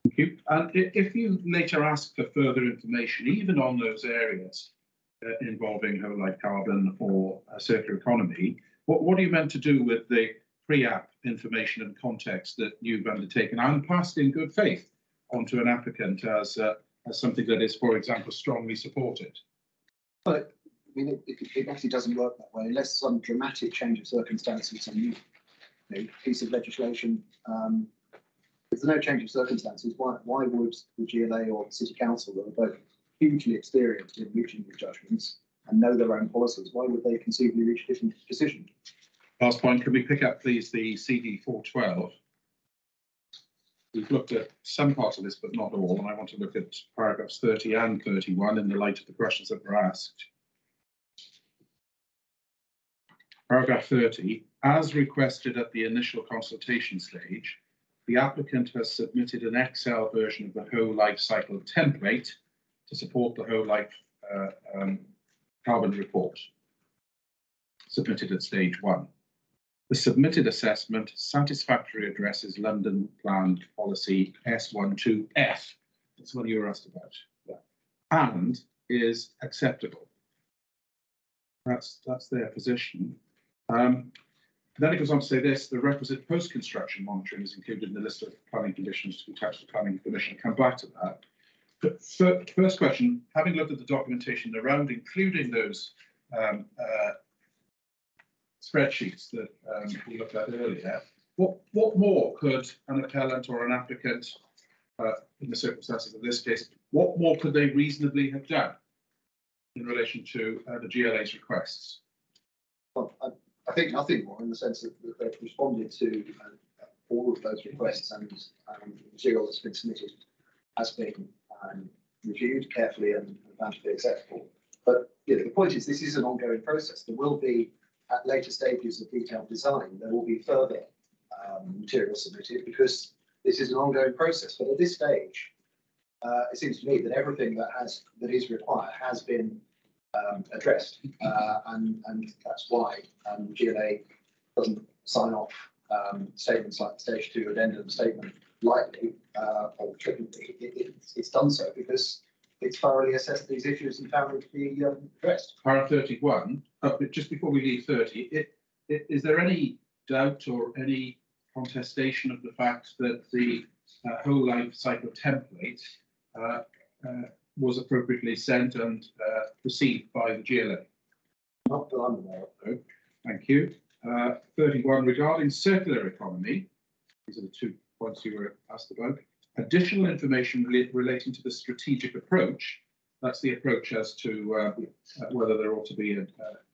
Thank you. And if you later ask for further information, even on those areas involving whole life carbon or circular economy, what are you meant to do with the pre-app information and context that you've undertaken and passed in good faith onto an applicant as something that is, for example, strongly supported? But I mean, it actually doesn't work that way unless some dramatic change of circumstances, some new piece of legislation. If there's no change of circumstances, why would the GLA or the City Council, that are both hugely experienced in reaching these judgments and know their own policies, why would they conceivably reach a different decision? Last point, can we pick up, please, the CD 412? We've looked at some parts of this, but not all, and I want to look at paragraphs 30 and 31 in the light of the questions that were asked. Paragraph 30, as requested at the initial consultation stage, the applicant has submitted an Excel version of the whole life cycle template to support the whole life carbon report submitted at stage 1. The submitted assessment satisfactorily addresses London Plan Policy S12F. That's what you were asked about. Yeah. And is acceptable. That's their position. Then it goes on to say this: the requisite post-construction monitoring is included in the list of planning conditions to be attached to the Planning Commission. I'll come back to that. But first question: having looked at the documentation around, including those spreadsheets that we looked at earlier, what more could an appellant or an applicant, in the circumstances of this case, what more could they reasonably have done in relation to the GLA's requests? Well, I think nothing more, in the sense that they've responded to all of those requests, and the material that's been submitted has been reviewed carefully and found to be acceptable. But the point is, this is an ongoing process. There will be, at later stages of detailed design, there will be further material submitted, because this is an ongoing process. But at this stage, it seems to me that everything that is required has been addressed, and that's why GLA doesn't sign off statements like the stage 2 addendum statement lightly or trivially. It's done so because it's thoroughly assessed these issues and found them to be addressed. Paragraph 31, but just before we leave 30, is there any doubt or any contestation of the fact that the whole life cycle template was appropriately sent and received by the GLA? Not that I'm aware of. No. Thank you. 31, regarding circular economy, these are the 2 points you were asked about. Additional information relating to the strategic approach, that's the approach as to whether there ought to be a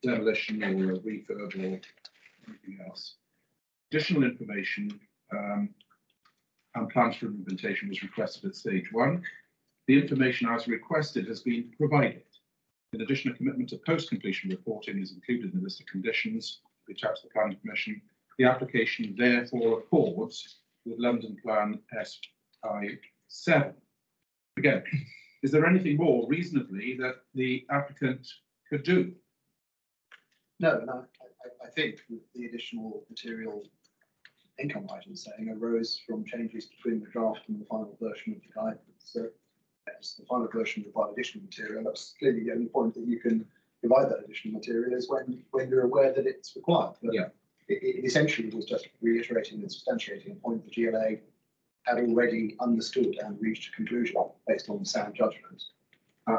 demolition or a refurb or anything else. Additional information and plans for implementation was requested at stage 1. The information as requested has been provided. In addition, a commitment to post-completion reporting is included in the list of conditions to be attached to the Planning Commission. The application therefore accords with London Plan SI7. Again, is there anything more reasonably that the applicant could do? No. I think the additional material income item saying arose from changes between the draft and the final version of the guidance. So yes, the final version will provide additional material. That's clearly the only point that you can provide that additional material is when you're aware that it's required. But yeah, it essentially was just reiterating and substantiating a point the GLA had already understood and reached a conclusion based on sound judgment.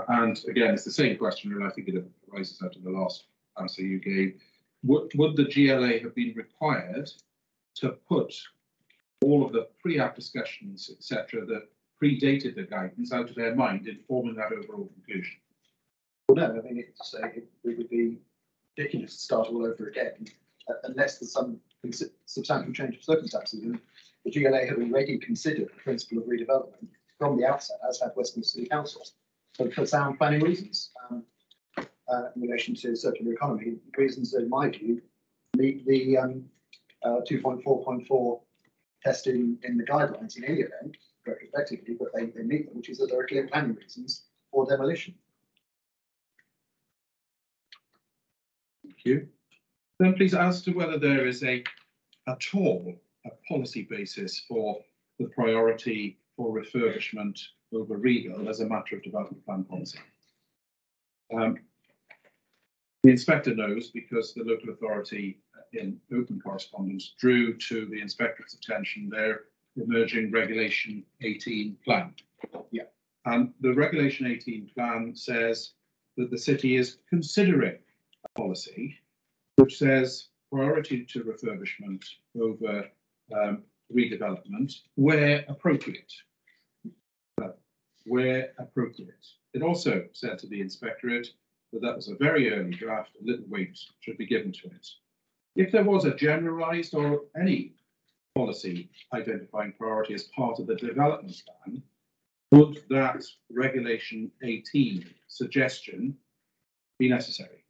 And again, it's the same question, and I think it arises out of the last answer you gave. Would the GLA have been required to put all of the pre-app discussions, etc., that predated the guidance out of their mind in forming that overall conclusion? Well, no, I mean, it would be ridiculous to start all over again unless there's some substantial change of circumstances. And the GLA have already considered the principle of redevelopment from the outset, as had Westminster City Council, for sound planning reasons in relation to circular economy, reasons that, in my view, meet the 2.4.4 test in the guidelines in any event, retrospectively, but they meet them, which is that there are clear planning reasons for demolition. Thank you. Then please, as to whether there is at all a policy basis for the priority for refurbishment over rebuild as a matter of development plan policy. The inspector knows, because the local authority in open correspondence drew to the inspector's attention their emerging Regulation 18 plan. Yeah. And the Regulation 18 plan says that the city is considering a policy which says priority to refurbishment over redevelopment where appropriate. Where appropriate. It also said to the inspectorate that that was a very early draft, a little weight should be given to it. If there was a generalised or any policy identifying priority as part of the development plan, would that Regulation 18 suggestion be necessary?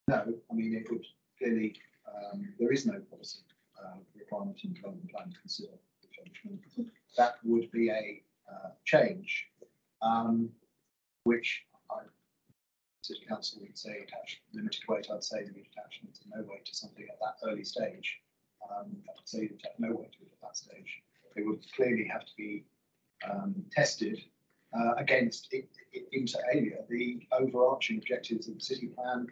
No, I mean, it would clearly, there is no policy requirement in the development plan to consider refurbishment. That would be a change, which City Council would say attach limited weight. I'd say the attachment to no weight to something at that early stage. I'd say no weight to it at that stage. It would clearly have to be tested against, inter alia, the overarching objectives of the city plan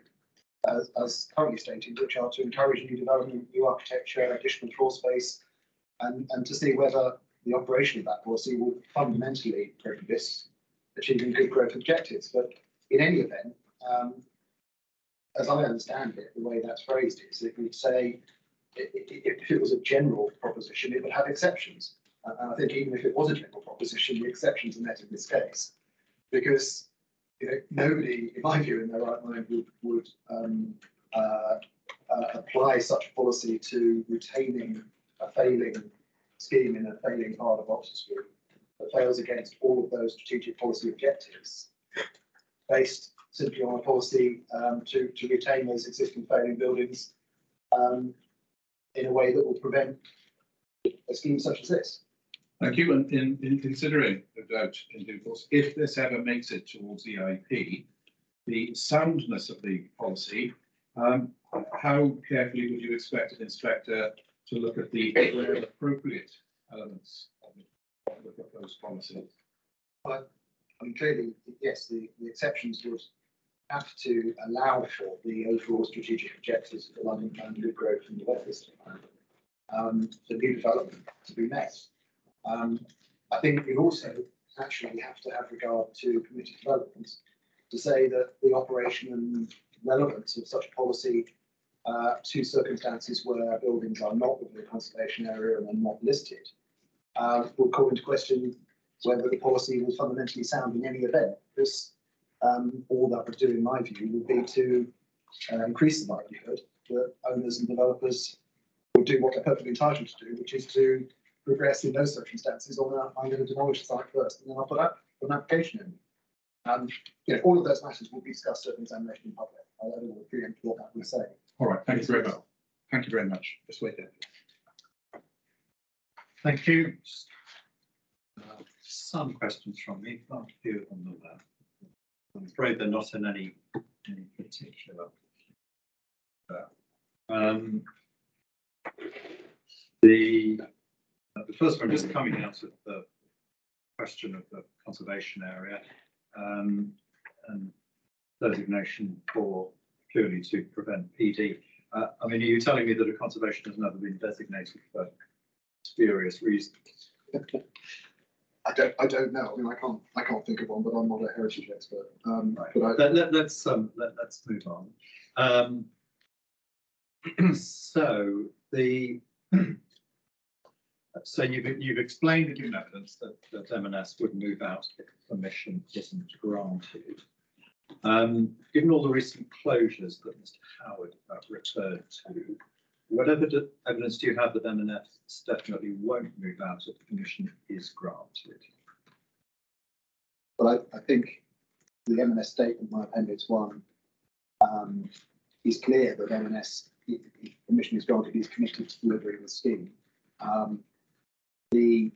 as currently stated, which are to encourage new development, new architecture, additional floor space, and to see whether the operation of that policy will fundamentally prohibit achieving good growth objectives. But in any event, as I understand it, the way that's phrased is it would say if it was a general proposition, it would have exceptions. And I think even if it was a general proposition, the exceptions are met in this case, because nobody, in my view, in their right mind would apply such a policy to retaining a failing scheme in a failing part of Oxford Street that fails against all of those strategic policy objectives, based simply on a policy to retain those existing failing buildings in a way that will prevent a scheme such as this. Thank you. And in considering, no doubt, in due course, if this ever makes it towards the IP, the soundness of the policy, how carefully would you expect an inspector to look at the appropriate elements of those policies? I mean, clearly, yes, the exceptions would have to allow for the overall strategic objectives of the London Plan, good growth and the West Plan, the new development to be met. I think we also actually have to have regard to permitted developments to say that the operation and relevance of such policy to circumstances where buildings are not within the conservation area and are not listed would call into question whether the policy was fundamentally sound in any event. Because all that would do, in my view, would be to increase the likelihood that owners and developers would do what they're perfectly entitled to do, which is to progress in those circumstances on I'm going to demolish the site first, and then I'll put up an application in. All of those matters will be discussed at examination in public. I don't want to preempt what that will say. All right, thank you very much. Thank you very much. Just wait there. Thank you. Some questions from me, quite a few of them are there. I'm afraid they're not in any particular. The first one is coming out of the question of the conservation area and designation for purely to prevent PD. I mean, are you telling me that a conservation has never been designated for spurious reasons? I don't know. I mean, I can't think of one, but I'm not a heritage expert. Right. But let's move on. So you've explained and given evidence that M&S would move out if permission isn't granted. Given all the recent closures that Mr. Howard referred to, what evidence do you have that M&S definitely won't move out if the permission is granted? Well, I think the M&S statement, my appendix 1, is clear that M&S, if permission is granted, is committed to delivering the scheme. The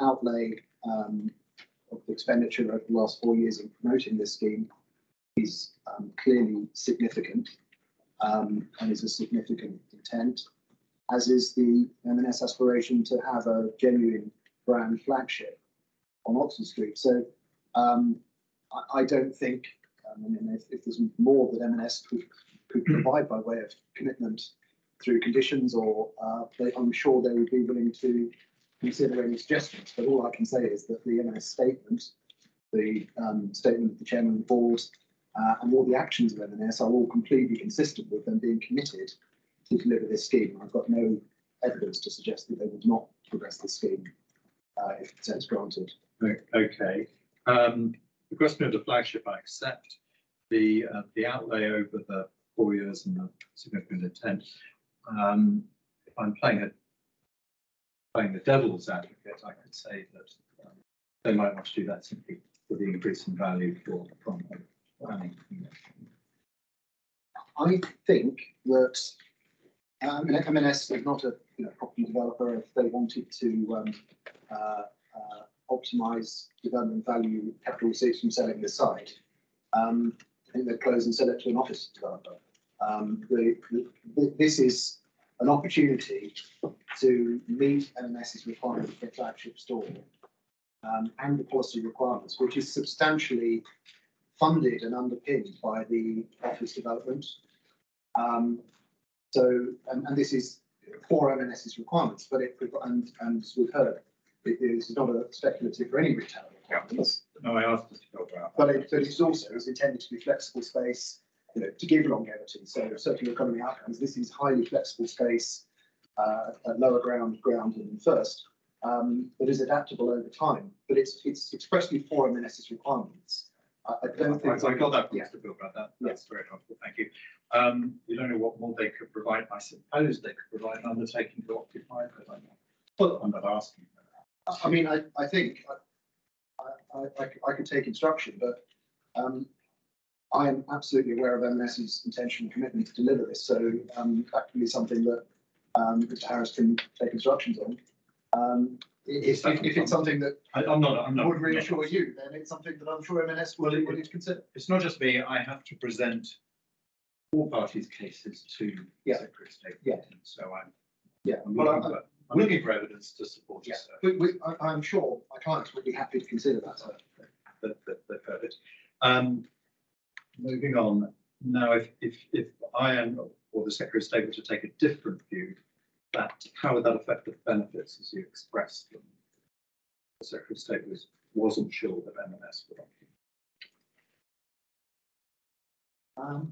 outlay of the expenditure over the last 4 years in promoting this scheme is clearly significant and is a significant intent, as is the M&S aspiration to have a genuine brand flagship on Oxford Street. So I don't think, if there's more that M&S could provide by way of commitment through conditions, or I'm sure they would be willing to consider any suggestions. But all I can say is that the M&S statement, the statement of the chairman of the board, and all the actions of M&S are all completely consistent with them being committed to deliver this scheme. I've got no evidence to suggest that they would not progress the scheme if consent is granted. Okay. The question of the flagship, I accept. The outlay over the 4 years and the significant intent. If I'm playing the devil's advocate, I could say that they might want to do that simply for the increase in value from planning. I think that M&S is not a property developer. If they wanted to optimise development value, capital receipts from selling the site, I think they'd close and sell it to an office developer. This is an opportunity to meet M&S's requirement for a flagship store and the policy requirements, which is substantially funded and underpinned by the office development. And this is for M&S's requirements, but and as we've heard, it is not a speculative for any retail requirements. No, I asked Mr. Gilbert. But it's also intended to be flexible space, to give longevity. So circular economy outcomes. This is highly flexible space at lower ground and first, that is adaptable over time. But it's expressly for M&S's requirements. I don't think I got that from yeah. Mr. Gilbert. That's very helpful. Thank you. You don't know what more they could provide. I suppose they could provide an undertaking to occupy, but I'm not asking for that. I mean, I think I could take instruction, but I am absolutely aware of M&S's intention and commitment to deliver this. So that can be something that Mr. Harris can take instructions on. If it's something that I'm not would reassure you, then it's something that I'm sure M&S will need to consider. It's not just me. I have to present all parties' cases to Yeah. Secretary of State. Yeah. So I'm Well, I'm looking for evidence to support yeah. this. I'm sure my clients would be happy to consider that. They've heard it. Moving on now, if I am or the Secretary of State were to take a different view, how would that affect the benefits as you expressed them? The Secretary of State wasn't sure that M&S would occupy.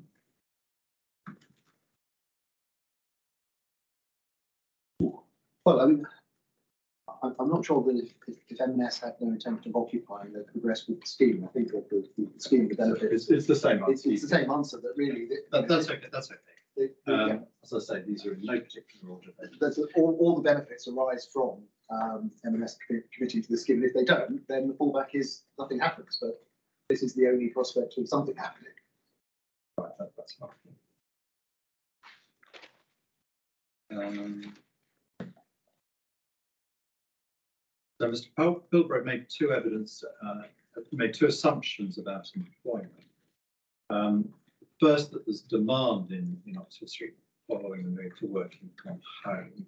Well, I mean, I'm not sure that if M&S had no intention of occupying, they'd progress with the scheme. I think that the scheme would benefit. It's the same answer. It's the same answer. That really. That's okay. That's okay. Yeah. As I say, these are in no particular order. All the benefits arise from M&S committing to the scheme. And if they don't, then the fallback is nothing happens. But this is the only prospect of something happening. Right, that's fine. So Mr. Pilbrook made two assumptions about employment. First, that there's demand in Oxford Street following the move to working from home.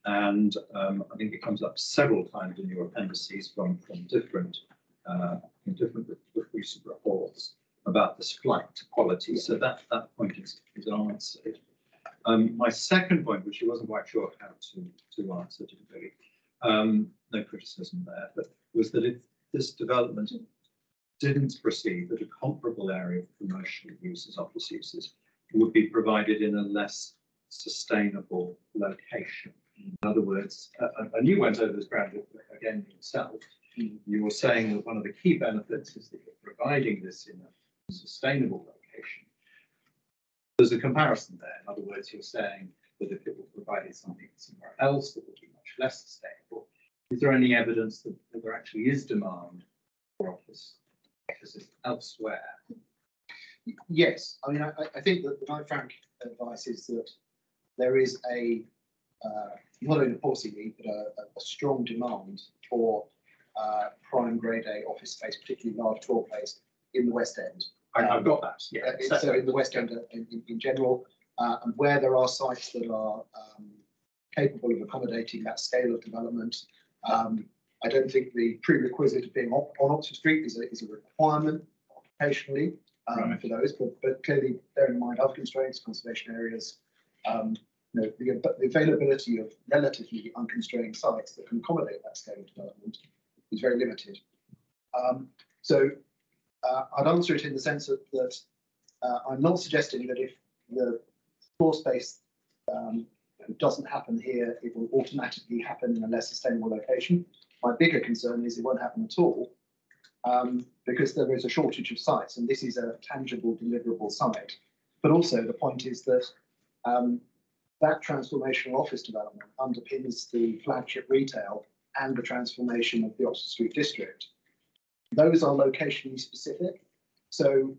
And I think it comes up several times in your appendices from different recent reports about this flight to quality. So that point is answered. My second point, which he wasn't quite sure how to answer, didn't really, no criticism there, but was that if this development didn't proceed, that a comparable area of commercial uses, office uses, would be provided in a less sustainable location. In other words, and you went over this ground again yourself, you were saying that one of the key benefits is that you're providing this in sustainable location. There's a comparison there. In other words, you're saying that if it were provided something somewhere else that would be much less sustainable, is there any evidence that there actually is demand for offices elsewhere? Yes, I mean, I think that the Knight Frank advice is that there is not only a policy need, but a strong demand for prime grade A office space, particularly large floor plates in the West End. I've got that. Yeah. So in the West End in general, and where there are sites that are capable of accommodating that scale of development, I don't think the prerequisite of being on Oxford Street is a requirement occasionally for those, but clearly bearing in mind other constraints, conservation areas, the availability of relatively unconstrained sites that can accommodate that scale of development is very limited. So I'd answer it in the sense that I'm not suggesting that if the floor space doesn't happen here, it will automatically happen in a less sustainable location. My bigger concern is it won't happen at all because there is a shortage of sites, and this is a tangible, deliverable site. But also the point is that that transformational office development underpins the flagship retail and the transformation of the Oxford Street district. Those are locationally specific. So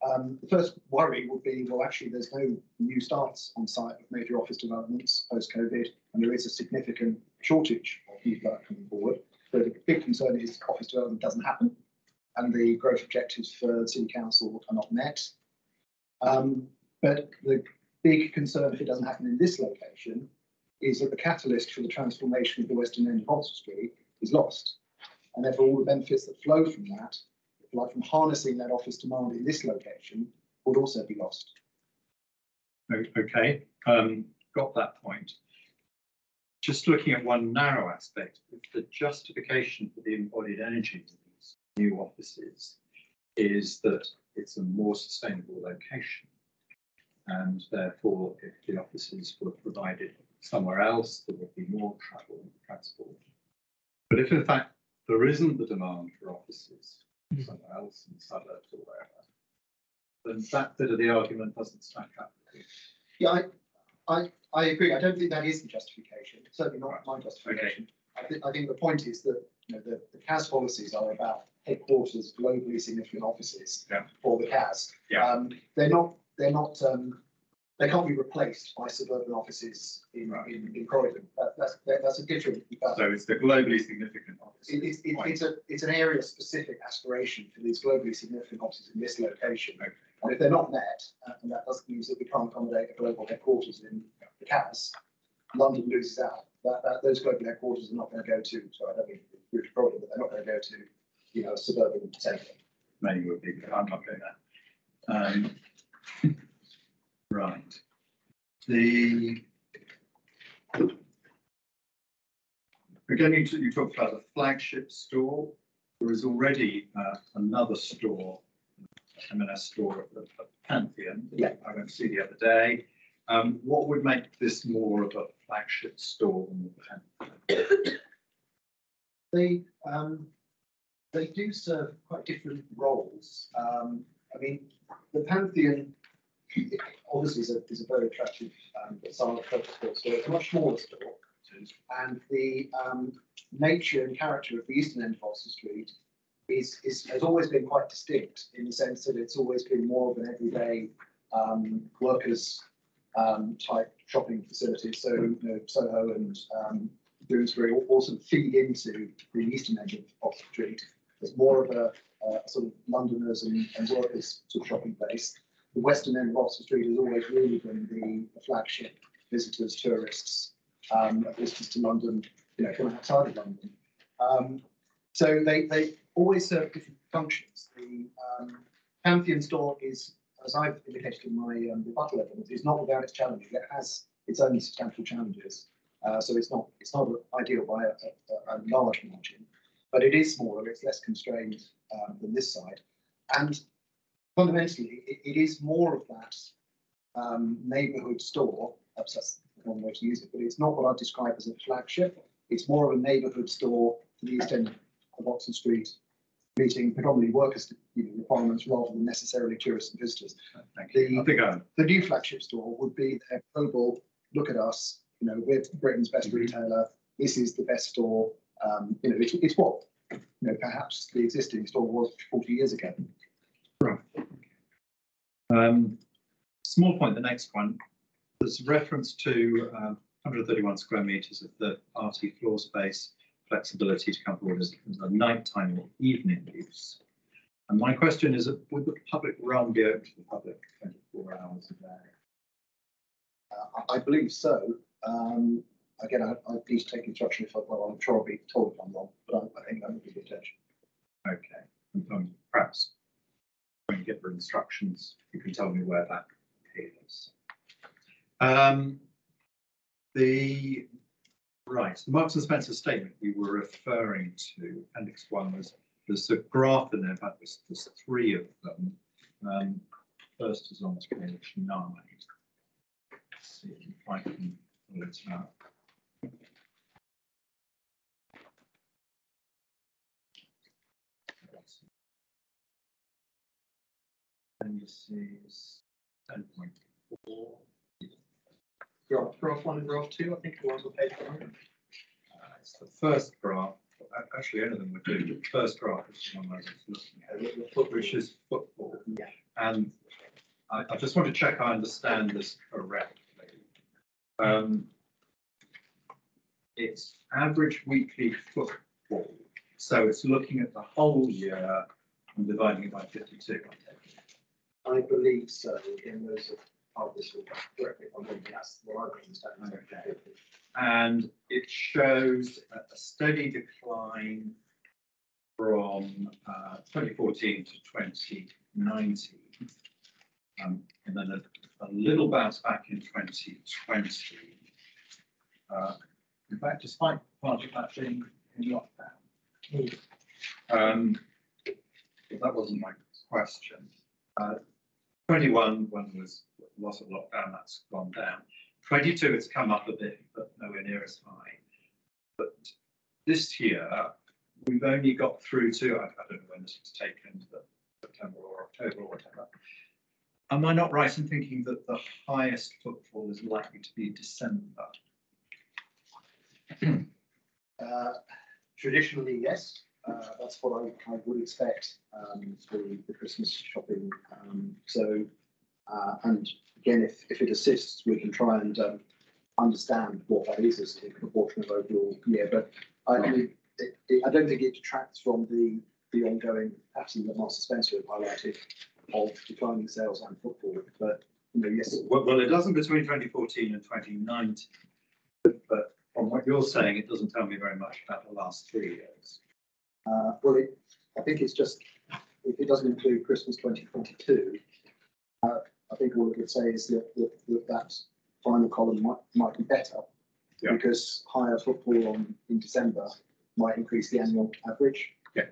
the first worry would be, well, actually, there's no new starts on site of major office developments post-COVID, and there is a significant shortage of people coming forward. So the big concern is office development doesn't happen, and the growth objectives for the City Council are not met. But the big concern, if it doesn't happen in this location, is that the catalyst for the transformation of the western end of Oxford Street is lost. And therefore, all the benefits that flow from that, like from harnessing that office demand in this location, would also be lost. Okay, got that point. Just looking at one narrow aspect, if the justification for the embodied energy of these new offices is that it's a more sustainable location, and therefore, if the offices were provided somewhere else, there would be more travel and transport. But if in fact there isn't the demand for offices somewhere else in the suburbs or wherever, then that bit of the argument doesn't stack up. Yeah, I agree. I don't think that is the justification. Certainly not my justification. Okay. I think the point is that the CAS policies are about headquarters, globally significant offices for the CAS. Yeah. They can't be replaced by suburban offices in Croydon. That's a different. So it's the globally significant offices. It's an area specific aspiration for these globally significant offices in this location. Okay. And if they're not met, and that doesn't mean that we can't accommodate a global headquarters in the CAS, London loses out. Those global headquarters are not going to go to. Sorry, I don't mean to Croydon, but they're not going to go to a suburban centre. Many would be, but I'm not doing that. Right. Again, you talked about the flagship store. There is already another store, M&S store at Pantheon. Yeah. I went to see the other day. What would make this more of a flagship store than the Pantheon? They do serve quite different roles. I mean, the Pantheon obviously is a very attractive style of purpose-built store. It's a much smaller store, and the nature and character of the eastern end of Oxford Street has always been quite distinct in the sense that it's always been more of an everyday workers type shopping facility. So Soho and Bloomsbury all sort of feed into the eastern end of Oxford Street. It's more of a sort of Londoners and workers sort of shopping place. The western end of Oxford Street has always really been the flagship visitors, tourists, visitors to London, from outside of London. So they always serve different functions. The Pantheon store is, as I've indicated in my rebuttal evidence, is not without its challenges. It has its own substantial challenges. So it's not ideal by a large margin, but it is smaller. It's less constrained than this side, and fundamentally, it is more of that neighbourhood store. Perhaps that's the wrong way to use it, but it's not what I'd describe as a flagship. It's more of a neighbourhood store to the east end of Oxford Street meeting predominantly workers, requirements rather than necessarily tourists and visitors. Thank you. I think The new flagship store would be their global look at us. We're Britain's best retailer. This is the best store. It's what perhaps the existing store was 40 years ago. Right. Small point. The next one. There's reference to 131 square meters of third-party floor space, flexibility to come forward as a nighttime or evening use. And my question is, would the public realm be open to the public 24 hours a day? I believe so. Again, I need to take instruction if I'm sure I'll be told if I'm wrong, but I think that would be the intention. Okay. Perhaps when you get the instructions, you can tell me where that is. The Marks and Spencer statement you were referring to, Appendix 1, there's a graph in there about this. There's 3 of them. First is on page 9. Let's see if I can pull it up. Appendices 10.4. Graph 1 and graph 2, I think the ones on page 1. It's the first graph. Actually, any of them would do. The first graph is the one I was looking at, which is football. Yeah. And I just want to check I understand this correctly. It's average weekly football. So it's looking at the whole year and dividing it by 52. I believe so. Again, those are this will correct me if I'm wrong. That's what I understand. Okay. And it shows a steady decline from 2014 to 2019, and then a little bounce back in 2020. In fact, despite part of that being in lockdown. But that wasn't my question. 21, when there was loss of lockdown, that's gone down. 22, it's come up a bit, but nowhere near as high. But this year, we've only got through to, I don't know when this was taken, September or October or whatever. Am I not right in thinking that the highest footfall is likely to be December? Traditionally, yes. That's what I would expect for the Christmas shopping. And again, if it assists, we can try and understand what that is as a proportion of overall year. But I don't think it detracts from the ongoing pattern that Marks and Spencer have highlighted of declining sales and footfall. But yes. Well, it doesn't between 2014 and 2019. But from what you're saying, it doesn't tell me very much about the last 3 years. Well, I think it's just, if it doesn't include Christmas 2022, I think all it would say is that final column might be better, because higher footfall in December might increase the annual average. Yeah.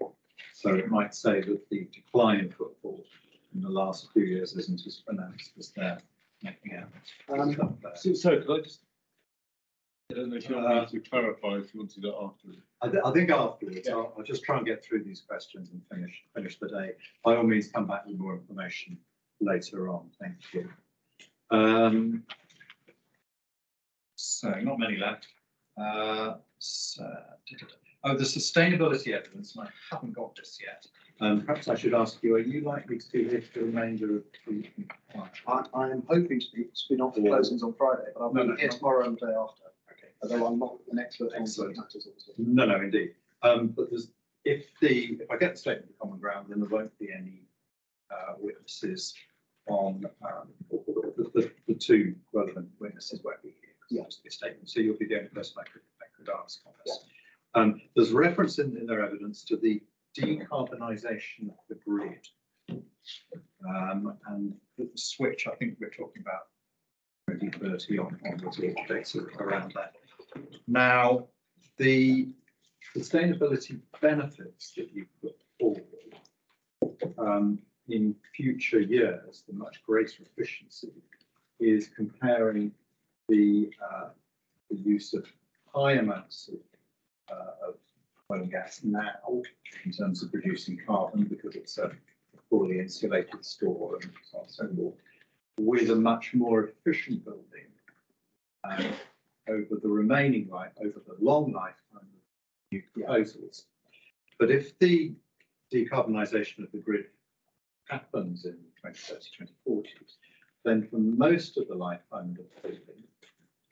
So it might say that the decline in footfall in the last few years isn't as pronounced as they're making out. So could I just, I don't know if you want me to clarify if you want to do that afterwards. I think afterwards, I'll just try and get through these questions and finish the day. By all means, come back with more information later on. Thank you. So not many left. The sustainability evidence, and I haven't got this yet. Perhaps I should ask you, are you likely to be here for the remainder of the I am hoping to be not for closings on Friday, but I'll be here tomorrow and the day after. Okay. Although I'm not an expert on Excellent. matters, obviously. No, indeed. But if I get the statement of common ground, then there won't be any witnesses on the 2 relevant witnesses won't be here. Yeah. The statement. So you'll be the only person I could ask on this. There's reference in their evidence to the decarbonisation of the grid, and the switch. I think we're talking about 2030 onwards, or dates around that. Now, the sustainability benefits that you put forward in future years, the much greater efficiency, is comparing the use of high amounts of oil and gas now in terms of reducing carbon because it's a fully insulated store and so on and so forth, with a much more efficient building over the remaining life, over the long lifetime of new proposals. But if the decarbonisation of the grid happens in 2030, 2040, then for most of the lifetime of the building,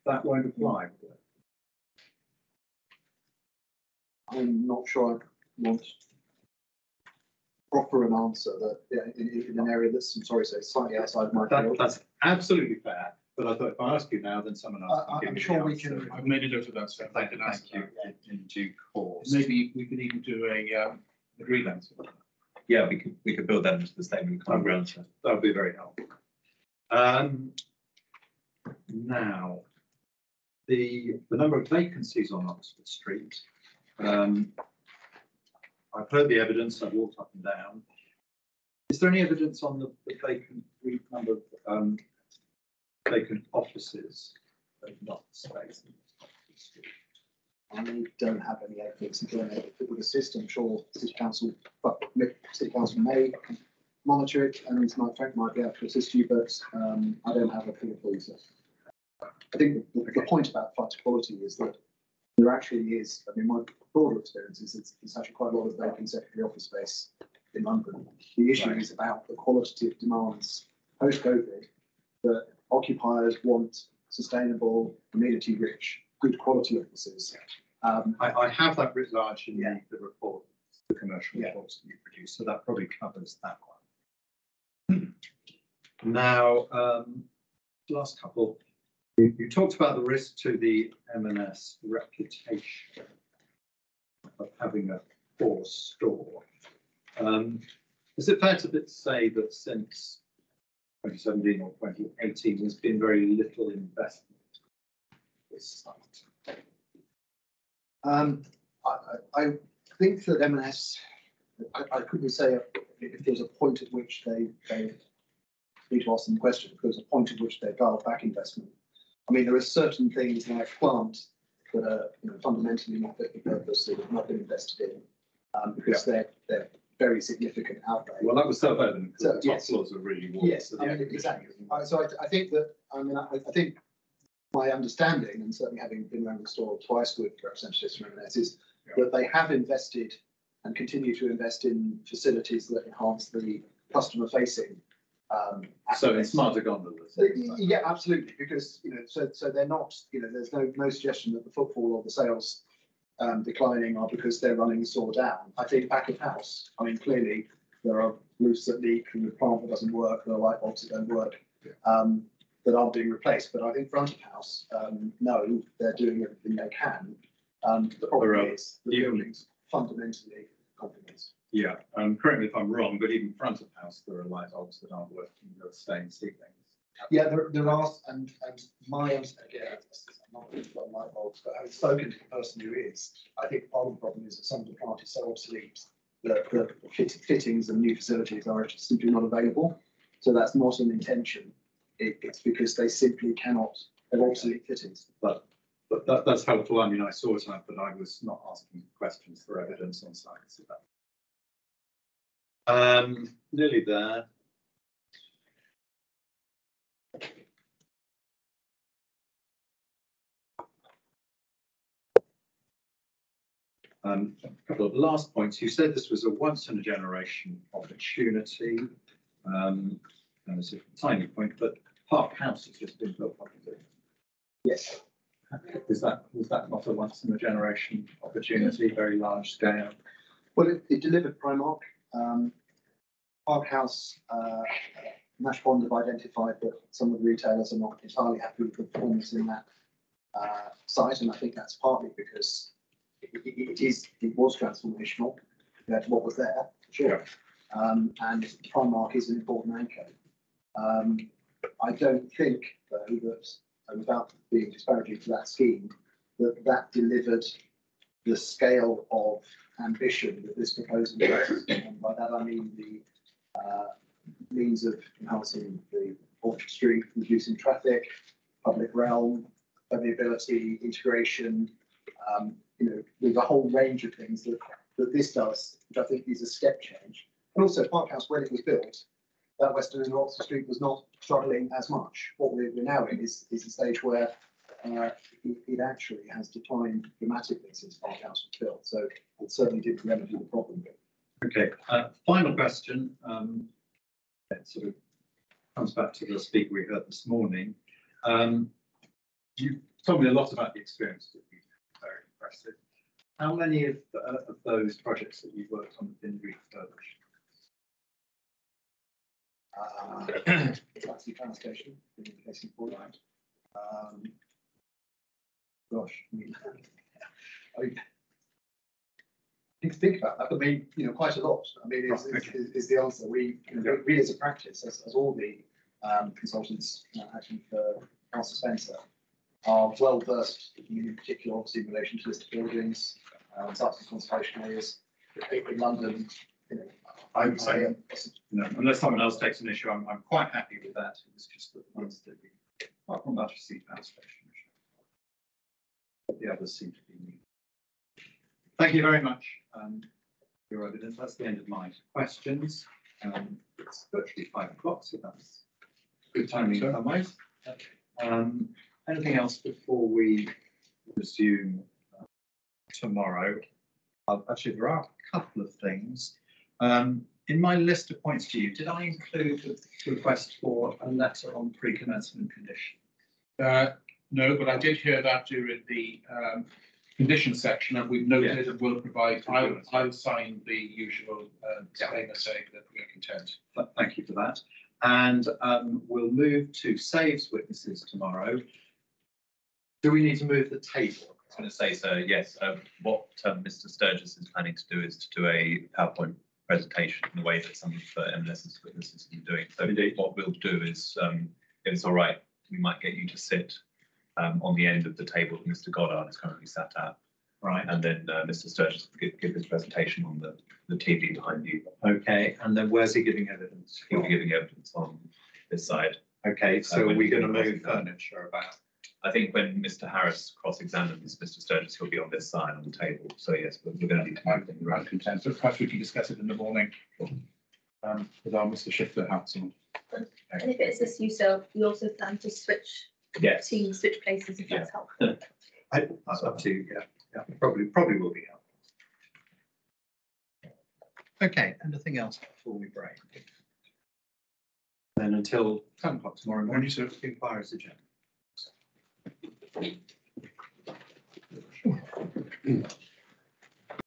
that won't apply. Will it? I'm not sure I want to offer an answer that in an area that's, I'm sorry, say slightly outside my field. That's absolutely fair. But I thought if I ask you now, then someone else can give I'm me sure the we answer. can. I've made a note of that, so Thank you. In due course. Maybe we could even do a green answer. Yeah, we could build that into the statement. That would be very helpful. Now, the number of vacancies on Oxford Street. I've heard the evidence. I've walked up and down. Is there any evidence on the vacant number of vacant offices, not space? I don't have any evidence. Again, if it would assist, I'm sure City Council may monitor it, and my friend might be able to assist you, but I don't have a feel for you. I think the point about flight to quality is that there actually is, I mean, my broader experience is it's actually quite a lot of vacant secondary office space in London. The issue is about the qualitative demands post-COVID that occupiers want sustainable, amenity-rich, good quality offices. I have that writ large in the report, the commercial reports that you produce, so that probably covers that one. Now, last couple. You talked about the risk to the M&S reputation of having a poor store. Is it fair to say that since 2017 or 2018, there's been very little investment in this site? I think that M&S, I couldn't say if there's a point at which they need to ask them the question, if there's a point at which they dial back investment. I mean, there are certain things like plant that are fundamentally not fit for purpose, that have not been invested in because they're very significant outlay. Well, that was self-evident. So, The top yes. floors are really warm. Yes, I mean, exactly. So I think that, I think my understanding, and certainly having been around the store twice with representatives from M&S, is that they have invested and continue to invest in facilities that enhance the customer-facing. So it's smarter gondolas. Yeah, absolutely, because so they're not. There's no suggestion that the footfall or the sales declining are because they're running the store down. I think back of house. I mean, clearly there are roofs that leak and the plant that doesn't work, there are light bulbs that don't work. That aren't being replaced, but I think front of house, no, they're doing everything they can. The problem is the building's fundamentally compromised. Yeah, correct me if I'm wrong, but even front of house, there are light bulbs that aren't working, there are stained ceilings. Yeah, there are, and my understanding, I'm not really about light bulbs, but having spoken to the person who is, I think part of the problem is that some of the plant is so obsolete that the fittings and new facilities are simply not available. So that's not an intention. It's because they simply cannot have obsolete fittings. But that's helpful. I mean, I saw it, but I was not asking questions for evidence on science of that. Nearly there. A couple of last points. You said this was a once in a generation opportunity. And it's a tiny point, but Park House has just been built. Yes. Was that not a once in a generation opportunity, very large scale? Well, it delivered Primark. Park House, Nash Bond have identified that some of the retailers are not entirely happy with the performance in that site, and I think that's partly because it was transformational compared to what was there, sure. And Primark is an important anchor. I don't think, though, that without being disparaging to that scheme, that delivered the scale of ambition that this proposal has. And by that I mean the means of enhancing the Orchard Street, reducing traffic, public realm, permeability, integration. there's a whole range of things that this does, which I think is a step change. And also Park House, when it was built, that Western and Oxford Street was not struggling as much. What we're now in is a stage where it actually has declined dramatically since Park House was built. So it certainly did remedy the problem. Okay, final question. It sort of comes back to the speaker we heard this morning. You told me a lot about the experience that you've had, very impressive. How many of those projects that you've worked on have been refurbished? Taxi Power Station in the case of Portland. Gosh, I mean, think about that. I mean, quite a lot. I mean, is the answer. We as a practice, as all the consultants actually for Council Spencer, are well versed in particular, obviously, in relation to listed buildings, sites and conservation areas. In London, I would say, unless someone else takes an issue, I'm quite happy with that. It was just the ones that we, apart from Battersea Power Station, the others seem to be new. Thank you very much for your evidence. That's the end of my questions. It's virtually 5 o'clock, so that's good timing in some ways. Anything else before we resume tomorrow? Actually, there are a couple of things. In my list of points to you, did I include the request for a letter on pre-commencement condition? No, but I did hear that during the condition section, and we've noted and will provide. I'll sign the usual disclaimer saying that we are content. Thank you for that. And we'll move to Saves witnesses tomorrow. Do we need to move the table? I was going to say, so yes, what Mr. Sturgis is planning to do is to do a PowerPoint presentation in the way that some of M&S's witnesses have been doing. So Indeed. What we'll do is, if it's all right, we might get you to sit on the end of the table that Mr. Goddard is currently sat at. Right. And then Mr. Sturgis will give his presentation on the TV behind you. Okay. And then where's he giving evidence? He'll be giving evidence on this side. Okay. So when we're you going to do move cross-examine. furniture about. I think when Mr. Harris cross-examines Mr. Sturgis, he'll be on this side on the table. So yes, but we're going to need to move things I'm around. content. So perhaps we can discuss it in the morning with our Mr. Shifter hats on. And if it assists you, so we also plan to switch Yes. teams, switch places if that's helpful. That's up to you. Yeah. Probably will be helpful. Okay. Anything else before we break? Then until 10 o'clock tomorrow morning, so inquiries agenda.